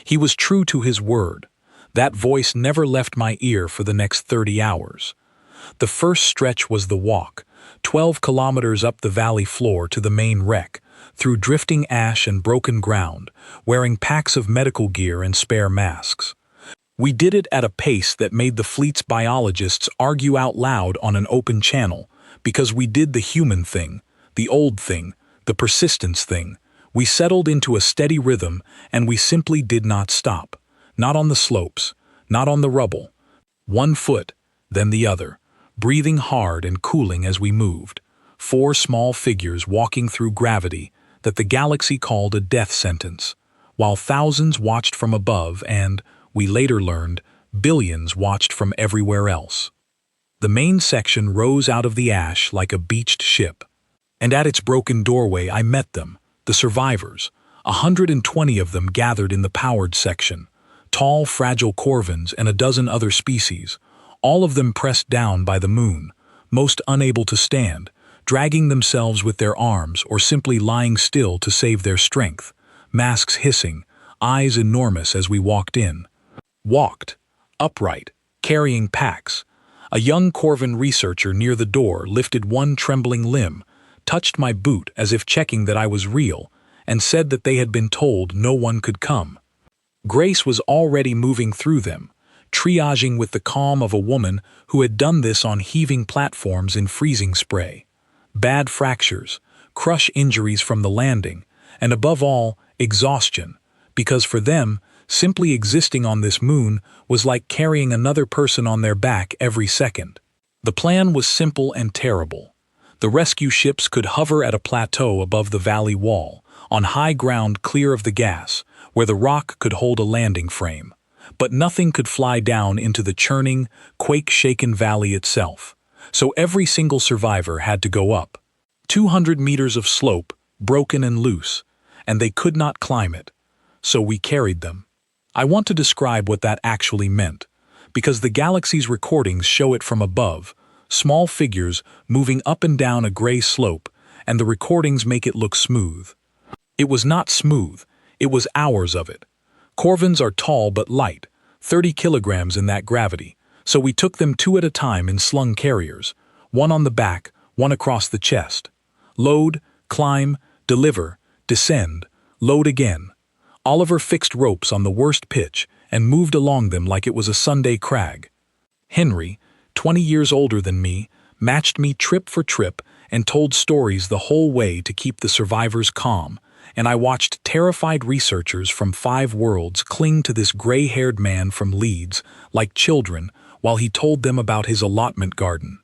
He was true to his word. That voice never left my ear for the next 30 hours. The first stretch was the walk, 12 kilometers up the valley floor to the main wreck, through drifting ash and broken ground, wearing packs of medical gear and spare masks. We did it at a pace that made the fleet's biologists argue out loud on an open channel, because we did the human thing, the old thing, the persistence thing. We settled into a steady rhythm, and we simply did not stop. Not on the slopes, not on the rubble. One foot, then the other, breathing hard and cooling as we moved. 4 small figures walking through gravity that the galaxy called a death sentence, while thousands watched from above and, we later learned, billions watched from everywhere else. The main section rose out of the ash like a beached ship, and at its broken doorway I met them, the survivors, 120 of them gathered in the powered section, tall, fragile corvins and a dozen other species, all of them pressed down by the moon, most unable to stand, dragging themselves with their arms or simply lying still to save their strength, masks hissing, eyes enormous as we walked in. Walked, upright, carrying packs. A young Corvin researcher near the door lifted one trembling limb, touched my boot as if checking that I was real, and said that they had been told no one could come. Grace was already moving through them, triaging with the calm of a woman who had done this on heaving platforms in freezing spray. Bad fractures, crush injuries from the landing, and above all, exhaustion, because for them, simply existing on this moon was like carrying another person on their back every second. The plan was simple and terrible. The rescue ships could hover at a plateau above the valley wall, on high ground clear of the gas, where the rock could hold a landing frame. But nothing could fly down into the churning, quake-shaken valley itself. So every single survivor had to go up. 200 meters of slope, broken and loose, and they could not climb it. So we carried them. I want to describe what that actually meant, because the galaxy's recordings show it from above, small figures moving up and down a gray slope, and the recordings make it look smooth. It was not smooth, it was hours of it. Corvins are tall but light, 30 kilograms in that gravity, so we took them 2 at a time in slung carriers, one on the back, one across the chest. Load, climb, deliver, descend, load again. Oliver fixed ropes on the worst pitch and moved along them like it was a Sunday crag. Henry, 20 years older than me, matched me trip for trip and told stories the whole way to keep the survivors calm, and I watched terrified researchers from 5 worlds cling to this gray-haired man from Leeds like children while he told them about his allotment garden.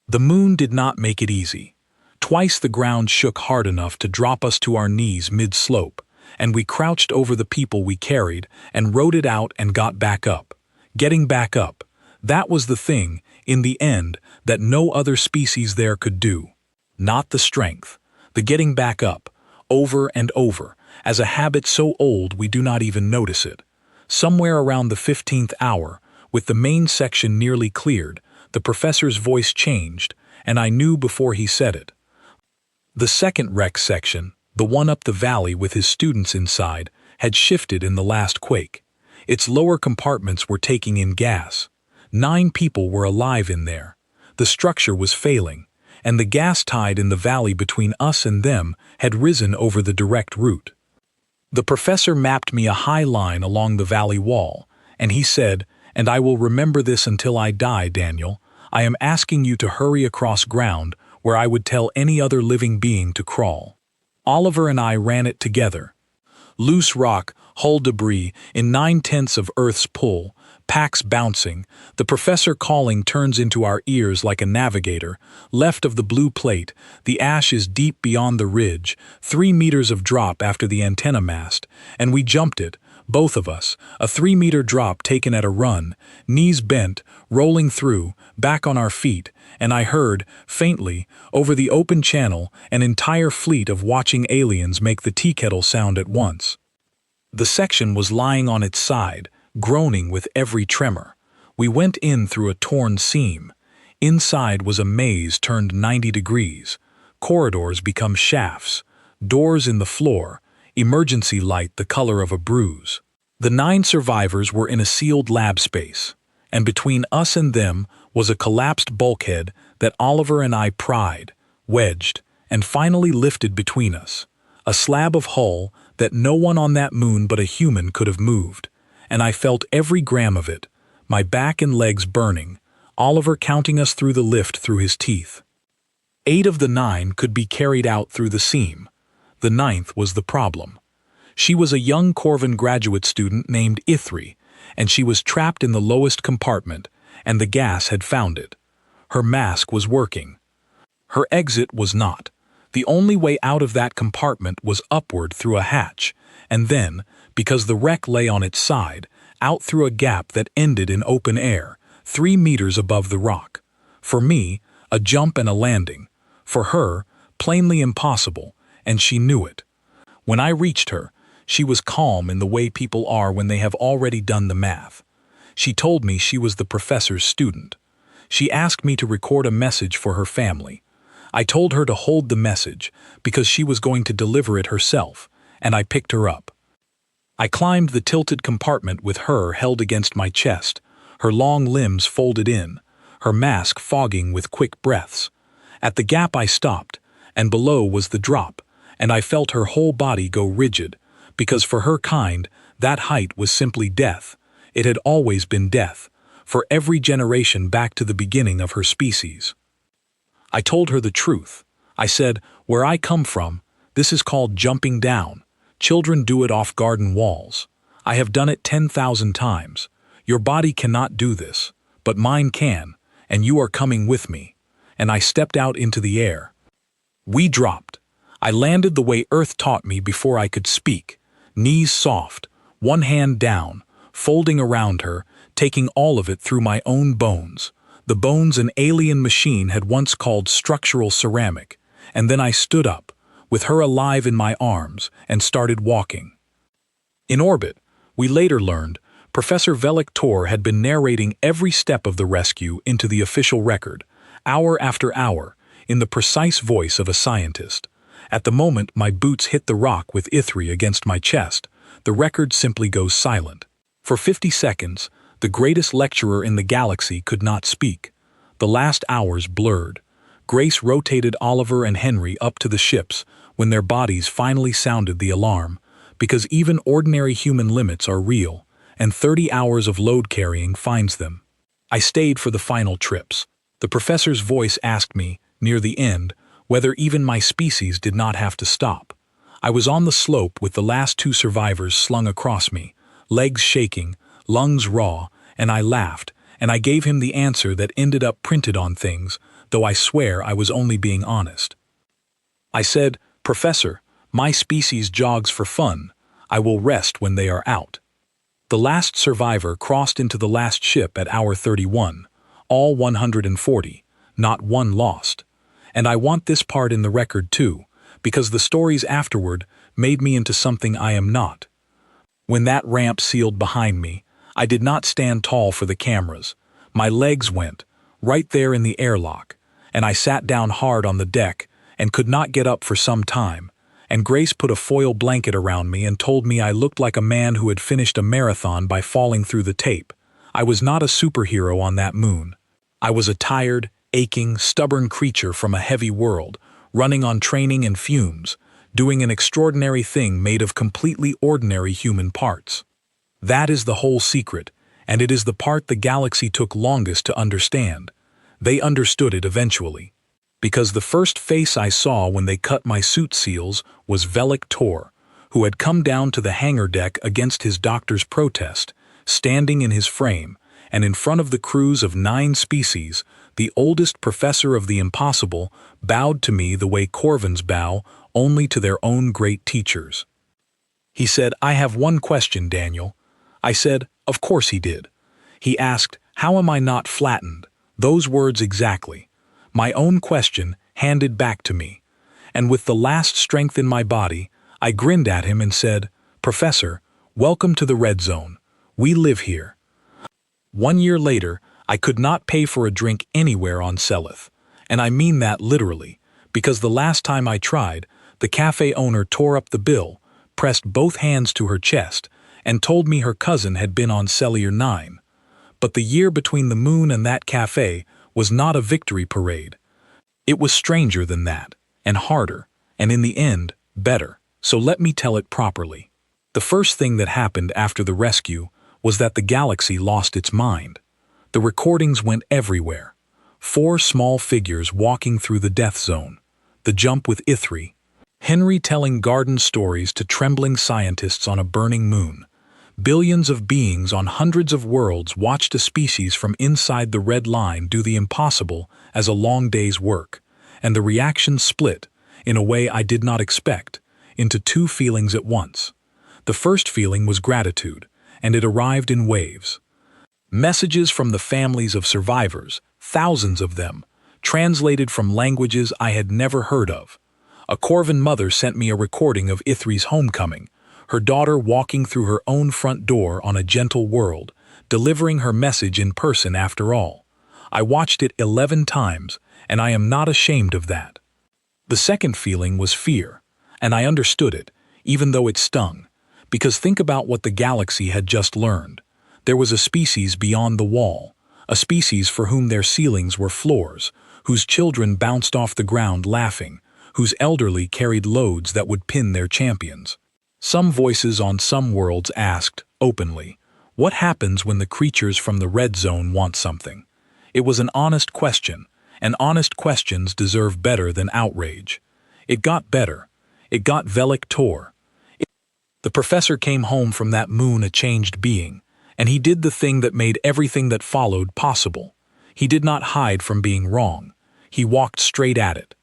The moon did not make it easy. Twice the ground shook hard enough to drop us to our knees mid-slope, and we crouched over the people we carried and rode it out and got back up. Getting back up, that was the thing, in the end, that no other species there could do. Not the strength, the getting back up, over and over, as a habit so old we do not even notice it. Somewhere around the 15th hour, with the main section nearly cleared, the professor's voice changed, and I knew before he said it. The second wreck section, the one up the valley with his students inside, had shifted in the last quake. Its lower compartments were taking in gas. 9 people were alive in there. The structure was failing, and the gas tide in the valley between us and them had risen over the direct route. The professor mapped me a high line along the valley wall, and he said, "And I will remember this until I die, Daniel. I am asking you to hurry across ground where I would tell any other living being to crawl." Oliver and I ran it together. Loose rock, hull debris, in 9/10 of Earth's pull, packs bouncing, the professor calling turns into our ears like a navigator. Left of the blue plate, the ash is deep beyond the ridge, 3 meters of drop after the antenna mast, and we jumped it, both of us, a 3-meter drop taken at a run, knees bent, rolling through, back on our feet, and I heard, faintly, over the open channel, an entire fleet of watching aliens make the tea kettle sound at once. The section was lying on its side, groaning with every tremor. We went in through a torn seam. Inside was a maze turned 90 degrees. Corridors become shafts. Doors in the floor. Emergency light the color of a bruise. The 9 survivors were in a sealed lab space, and between us and them was a collapsed bulkhead that Oliver and I pried, wedged, and finally lifted between us. A slab of hull that no one on that moon but a human could have moved, and I felt every gram of it, my back and legs burning, Oliver counting us through the lift through his teeth. 8 of the 9 could be carried out through the seam. The 9th was the problem. She was a young Corvin graduate student named Ithri, and she was trapped in the lowest compartment, and the gas had found it. Her mask was working. Her exit was not. The only way out of that compartment was upward through a hatch, and then, because the wreck lay on its side, out through a gap that ended in open air, 3 meters above the rock. For me, a jump and a landing. For her, plainly impossible, and she knew it. When I reached her, she was calm in the way people are when they have already done the math. She told me she was the professor's student. She asked me to record a message for her family. I told her to hold the message because she was going to deliver it herself, and I picked her up. I climbed the tilted compartment with her held against my chest, her long limbs folded in, her mask fogging with quick breaths. At the gap I stopped, and below was the drop, and I felt her whole body go rigid, because for her kind, that height was simply death. It had always been death, for every generation back to the beginning of her species. I told her the truth. I said, where I come from, this is called jumping down. Children do it off garden walls. I have done it 10,000 times. Your body cannot do this, but mine can, and you are coming with me. And I stepped out into the air. We dropped. I landed the way Earth taught me before I could speak, knees soft, one hand down, folding around her, taking all of it through my own bones, the bones an alien machine had once called structural ceramic, and then I stood up, with her alive in my arms, and started walking. In orbit, we later learned, Professor Velik Tor had been narrating every step of the rescue into the official record, hour after hour, in the precise voice of a scientist. At the moment my boots hit the rock with Ithri against my chest, the record simply goes silent. For 50 seconds, the greatest lecturer in the galaxy could not speak. The last hours blurred. Grace rotated Oliver and Henry up to the ships when their bodies finally sounded the alarm, because even ordinary human limits are real, and 30 hours of load carrying finds them. I stayed for the final trips. The professor's voice asked me, near the end, whether even my species did not have to stop. I was on the slope with the last 2 survivors slung across me, legs shaking, lungs raw, and I laughed, and I gave him the answer that ended up printed on things, though I swear I was only being honest. I said, Professor, my species jogs for fun. I will rest when they are out. The last survivor crossed into the last ship at hour 31, all 140, not one lost. And I want this part in the record too, because the stories afterward made me into something I am not. When that ramp sealed behind me, I did not stand tall for the cameras. My legs went, right there in the airlock, and I sat down hard on the deck and could not get up for some time, and Grace put a foil blanket around me and told me I looked like a man who had finished a marathon by falling through the tape. I was not a superhero on that moon. I was a tired, aching, stubborn creature from a heavy world, running on training and fumes, doing an extraordinary thing made of completely ordinary human parts. That is the whole secret, and it is the part the galaxy took longest to understand. They understood it eventually. Because the first face I saw when they cut my suit seals was Velik Tor, who had come down to the hangar deck against his doctor's protest, standing in his frame, and in front of the crews of 9 species, the oldest professor of the impossible bowed to me the way Corvins bow only to their own great teachers. He said, "I have one question, Daniel." I said, "Of course." He did. He asked, "How am I not flattened?" Those words exactly. My own question handed back to me. And with the last strength in my body, I grinned at him and said, "Professor, welcome to the red zone. We live here." 1 year later, I could not pay for a drink anywhere on Selith. And I mean that literally, because the last time I tried, the cafe owner tore up the bill, pressed both hands to her chest, and told me her cousin had been on Cellier 9. But the year between the moon and that cafe was not a victory parade. It was stranger than that, and harder, and in the end, better. So let me tell it properly. The first thing that happened after the rescue was that the galaxy lost its mind. The recordings went everywhere. 4 small figures walking through the death zone. The jump with Ithri. Henry telling garden stories to trembling scientists on a burning moon. Billions of beings on hundreds of worlds watched a species from inside the red line do the impossible as a long day's work, and the reaction split, in a way I did not expect, into 2 feelings at once. The first feeling was gratitude, and it arrived in waves. Messages from the families of survivors, thousands of them, translated from languages I had never heard of. A Corvin mother sent me a recording of Ithri's homecoming, her daughter walking through her own front door on a gentle world, delivering her message in person after all. I watched it 11 times, and I am not ashamed of that. The second feeling was fear, and I understood it, even though it stung, because think about what the galaxy had just learned. There was a species beyond the wall, a species for whom their ceilings were floors, whose children bounced off the ground laughing, whose elderly carried loads that would pin their champions. Some voices on some worlds asked, openly, what happens when the creatures from the red zone want something? It was an honest question, and honest questions deserve better than outrage. It got better. It got Velik Tor. The professor came home from that moon a changed being, and he did the thing that made everything that followed possible. He did not hide from being wrong. He walked straight at it.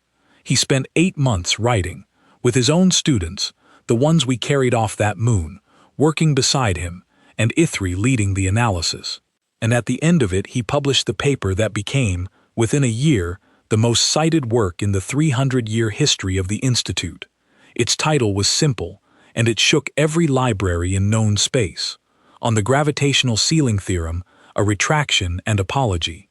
He spent 8 months writing, with his own students, the ones we carried off that moon, working beside him, and Ithri leading the analysis. And at the end of it he published the paper that became, within a year, the most cited work in the 300-year history of the Institute. Its title was simple, and it shook every library in known space. On the gravitational ceiling theorem, a retraction and apology.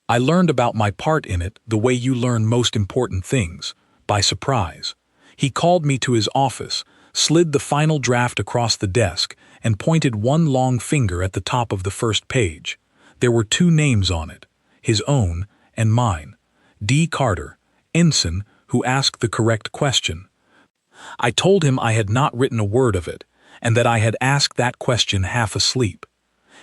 I learned about my part in it the way you learn most important things, by surprise. He called me to his office, slid the final draft across the desk, and pointed one long finger at the top of the first page. There were 2 names on it, his own and mine. D. Carter, ensign, who asked the correct question. I told him I had not written a word of it, and that I had asked that question half asleep.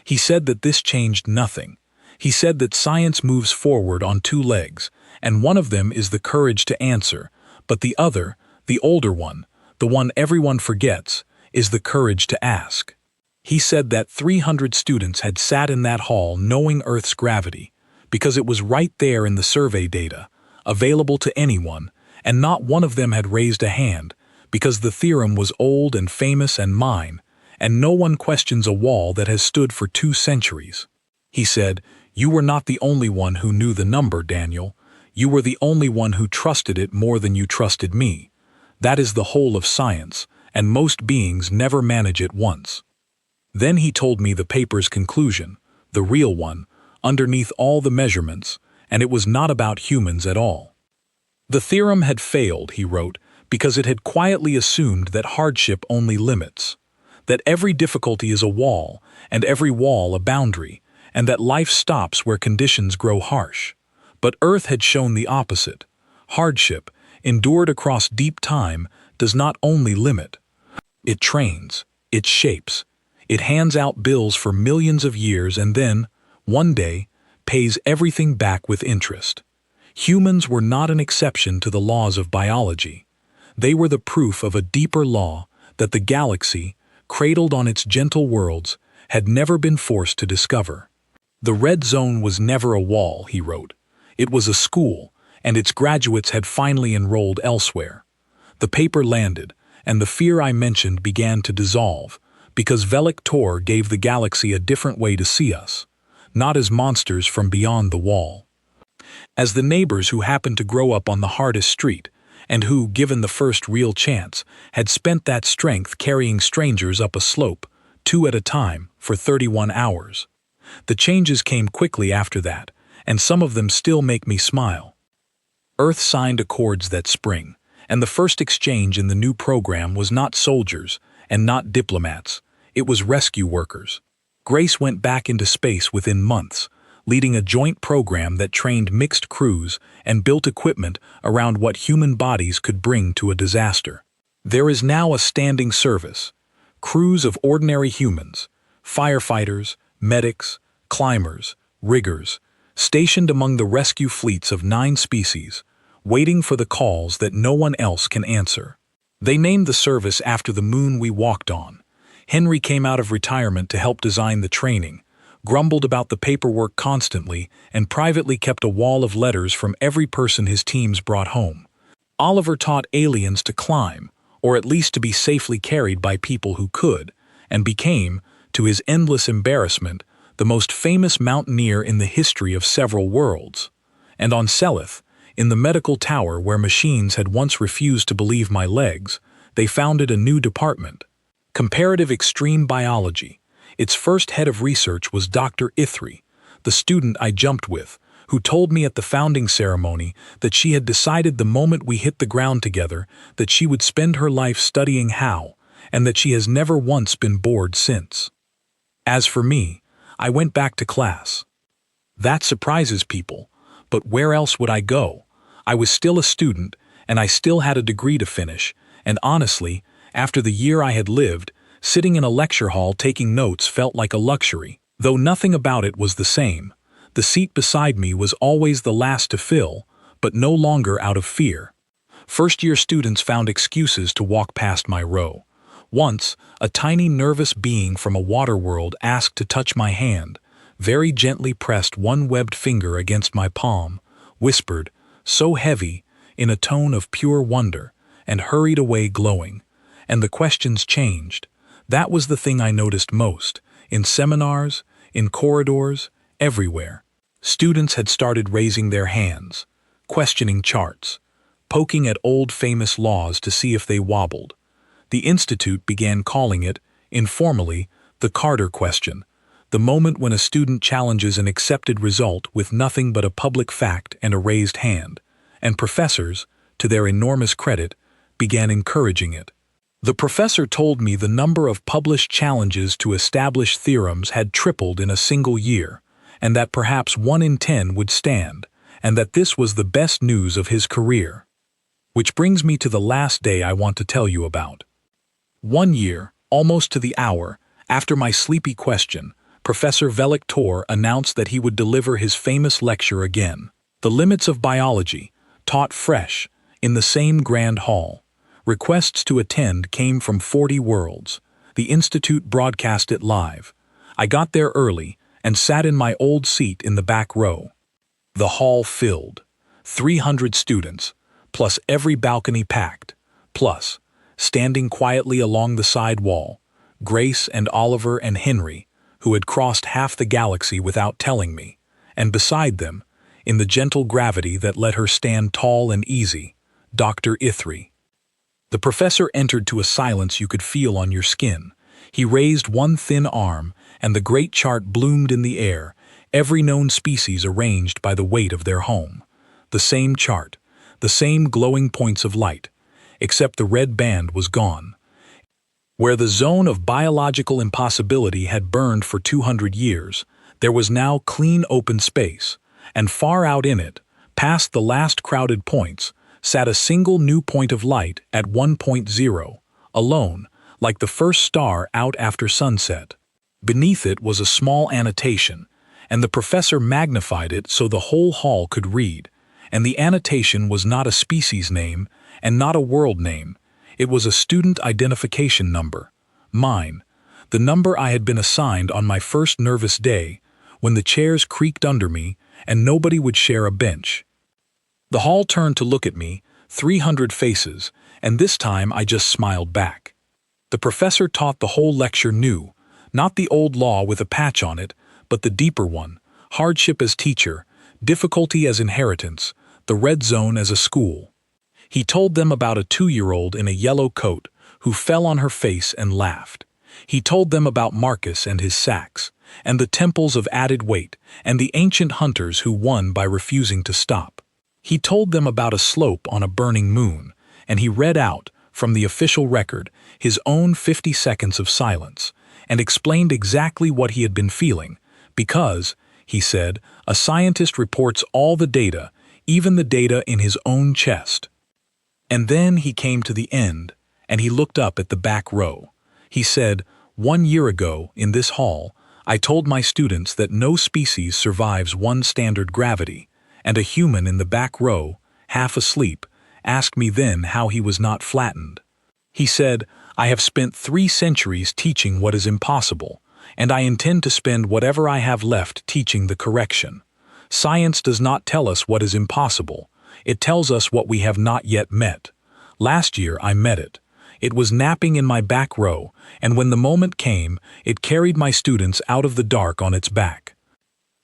He said that this changed nothing. He said that science moves forward on 2 legs, and one of them is the courage to answer, but the other, the older one, the one everyone forgets, is the courage to ask. He said that 300 students had sat in that hall knowing Earth's gravity, because it was right there in the survey data, available to anyone, and not one of them had raised a hand, because the theorem was old and famous and mine, and no one questions a wall that has stood for 2 centuries. He said, "You were not the only one who knew the number, Daniel. You were the only one who trusted it more than you trusted me. That is the whole of science, and most beings never manage it once." Then he told me the paper's conclusion, the real one, underneath all the measurements, and it was not about humans at all. The theorem had failed, he wrote, because it had quietly assumed that hardship only limits, that every difficulty is a wall, and every wall a boundary, and that life stops where conditions grow harsh. But Earth had shown the opposite. Hardship, endured across deep time, does not only limit. It trains, it shapes, it hands out bills for millions of years and then, one day, pays everything back with interest. Humans were not an exception to the laws of biology. They were the proof of a deeper law that the galaxy, cradled on its gentle worlds, had never been forced to discover. The red zone was never a wall, he wrote. It was a school, and its graduates had finally enrolled elsewhere. The paper landed, and the fear I mentioned began to dissolve, because Velik Tor gave the galaxy a different way to see us, not as monsters from beyond the wall. As the neighbors who happened to grow up on the hardest street, and who, given the first real chance, had spent that strength carrying strangers up a slope, 2 at a time, for 31 hours. The changes came quickly after that, and some of them still make me smile. Earth signed accords that spring, and the first exchange in the new program was not soldiers and not diplomats, it was rescue workers. Grace went back into space within months, leading a joint program that trained mixed crews and built equipment around what human bodies could bring to a disaster. There is now a standing service, crews of ordinary humans, firefighters, medics, climbers, riggers, stationed among the rescue fleets of 9 species, waiting for the calls that no one else can answer. They named the service after the moon we walked on. Henry came out of retirement to help design the training, grumbled about the paperwork constantly, and privately kept a wall of letters from every person his teams brought home. Oliver taught aliens to climb, or at least to be safely carried by people who could, and became, to his endless embarrassment, the most famous mountaineer in the history of several worlds. And on Selith, in the medical tower where machines had once refused to believe my legs, they founded a new department, Comparative Extreme Biology. Its first head of research was Dr. Ithri, the student I jumped with, who told me at the founding ceremony that she had decided the moment we hit the ground together that she would spend her life studying how, and that she has never once been bored since. As for me, I went back to class. That surprises people, but where else would I go? I was still a student, and I still had a degree to finish, and honestly, after the year I had lived, sitting in a lecture hall taking notes felt like a luxury. Though nothing about it was the same, the seat beside me was always the last to fill, but no longer out of fear. First-year students found excuses to walk past my row. Once, a tiny nervous being from a water world asked to touch my hand, very gently pressed one webbed finger against my palm, whispered, so heavy, in a tone of pure wonder, and hurried away glowing. And the questions changed. That was the thing I noticed most. In seminars, in corridors, everywhere. Students had started raising their hands, questioning charts, poking at old famous laws to see if they wobbled. The Institute began calling it, informally, the Carter question, the moment when a student challenges an accepted result with nothing but a public fact and a raised hand, and professors, to their enormous credit, began encouraging it. The professor told me the number of published challenges to established theorems had tripled in a single year, and that perhaps 1 in 10 would stand, and that this was the best news of his career. Which brings me to the last day I want to tell you about. 1 year, almost to the hour, after my sleepy question, Professor Velik Tor announced that he would deliver his famous lecture again, The Limits of Biology, taught fresh, in the same grand hall. Requests to attend came from 40 worlds. The Institute broadcast it live. I got there early and sat in my old seat in the back row. The hall filled. 300 students, plus every balcony packed, plus, standing quietly along the side wall, Grace and Oliver and Henry, who had crossed half the galaxy without telling me, and beside them, in the gentle gravity that let her stand tall and easy, Dr. Ithri. The professor entered to a silence you could feel on your skin. He raised one thin arm, and the great chart bloomed in the air, every known species arranged by the weight of their home. The same chart, the same glowing points of light, except the red band was gone. Where the zone of biological impossibility had burned for 200 years, there was now clean open space, and far out in it, past the last crowded points, sat a single new point of light at 1.0, alone, like the first star out after sunset. Beneath it was a small annotation, and the professor magnified it so the whole hall could read, and the annotation was not a species name and not a world name. It was a student identification number. Mine. The number I had been assigned on my first nervous day, when the chairs creaked under me and nobody would share a bench. The hall turned to look at me, 300 faces, and this time I just smiled back. The professor taught the whole lecture new, not the old law with a patch on it, but the deeper one, hardship as teacher, difficulty as inheritance, the red zone as a school. He told them about a 2-year-old in a yellow coat who fell on her face and laughed. He told them about Marcus and his sacks, and the temples of added weight, and the ancient hunters who won by refusing to stop. He told them about a slope on a burning moon, and he read out, from the official record, his own 50 seconds of silence, and explained exactly what he had been feeling, because, he said, a scientist reports all the data, even the data in his own chest. And then he came to the end, and he looked up at the back row. He said, 1 year ago, in this hall, I told my students that no species survives one standard gravity, and a human in the back row, half asleep, asked me then how he was not flattened. He said, I have spent 3 centuries teaching what is impossible, and I intend to spend whatever I have left teaching the correction. Science does not tell us what is impossible. It tells us what we have not yet met. Last year I met it. It was napping in my back row, and when the moment came, it carried my students out of the dark on its back.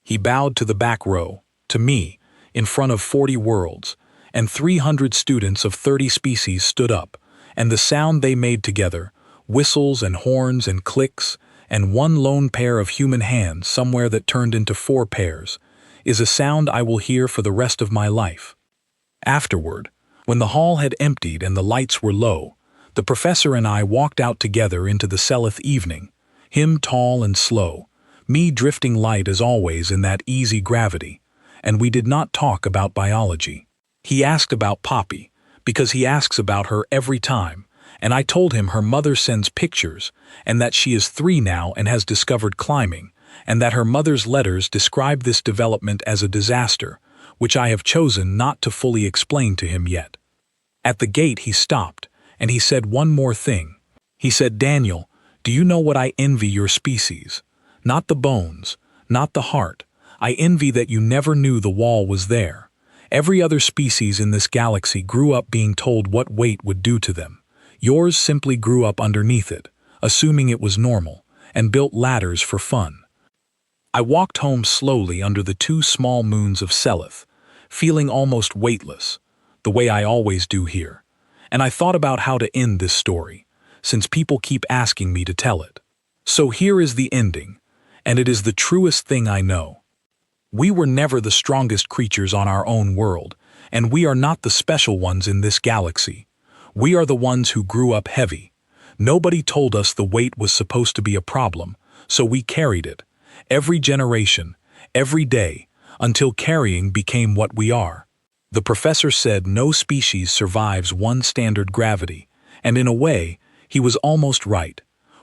He bowed to the back row, to me, in front of 40 worlds, and 300 students of 30 species stood up, and the sound they made together, whistles and horns and clicks, and one lone pair of human hands somewhere that turned into 4 pairs, is a sound I will hear for the rest of my life. Afterward, when the hall had emptied and the lights were low, the professor and I walked out together into the Seleth evening, him tall and slow, me drifting light as always in that easy gravity, and we did not talk about biology. He asked about Poppy, because he asks about her every time, and I told him her mother sends pictures, and that she is 3 now and has discovered climbing, and that her mother's letters describe this development as a disaster, which I have chosen not to fully explain to him yet. At the gate he stopped, and he said one more thing. He said, Daniel, do you know what I envy your species? Not the bones, not the heart. I envy that you never knew the wall was there. Every other species in this galaxy grew up being told what weight would do to them. Yours simply grew up underneath it, assuming it was normal, and built ladders for fun. I walked home slowly under the 2 small moons of Seleth, feeling almost weightless, the way I always do here. And I thought about how to end this story, since people keep asking me to tell it. So here is the ending, and it is the truest thing I know. We were never the strongest creatures on our own world, and we are not the special ones in this galaxy. We are the ones who grew up heavy. Nobody told us the weight was supposed to be a problem, so we carried it, every generation, every day, until carrying became what we are. The professor said no species survives one standard gravity, and in a way, he was almost right.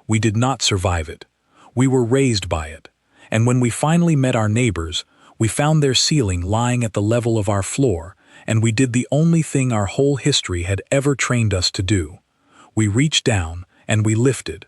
We did not survive it. We were raised by it, and when we finally met our neighbors, we found their ceiling lying at the level of our floor, and we did the only thing our whole history had ever trained us to do. We reached down, and we lifted.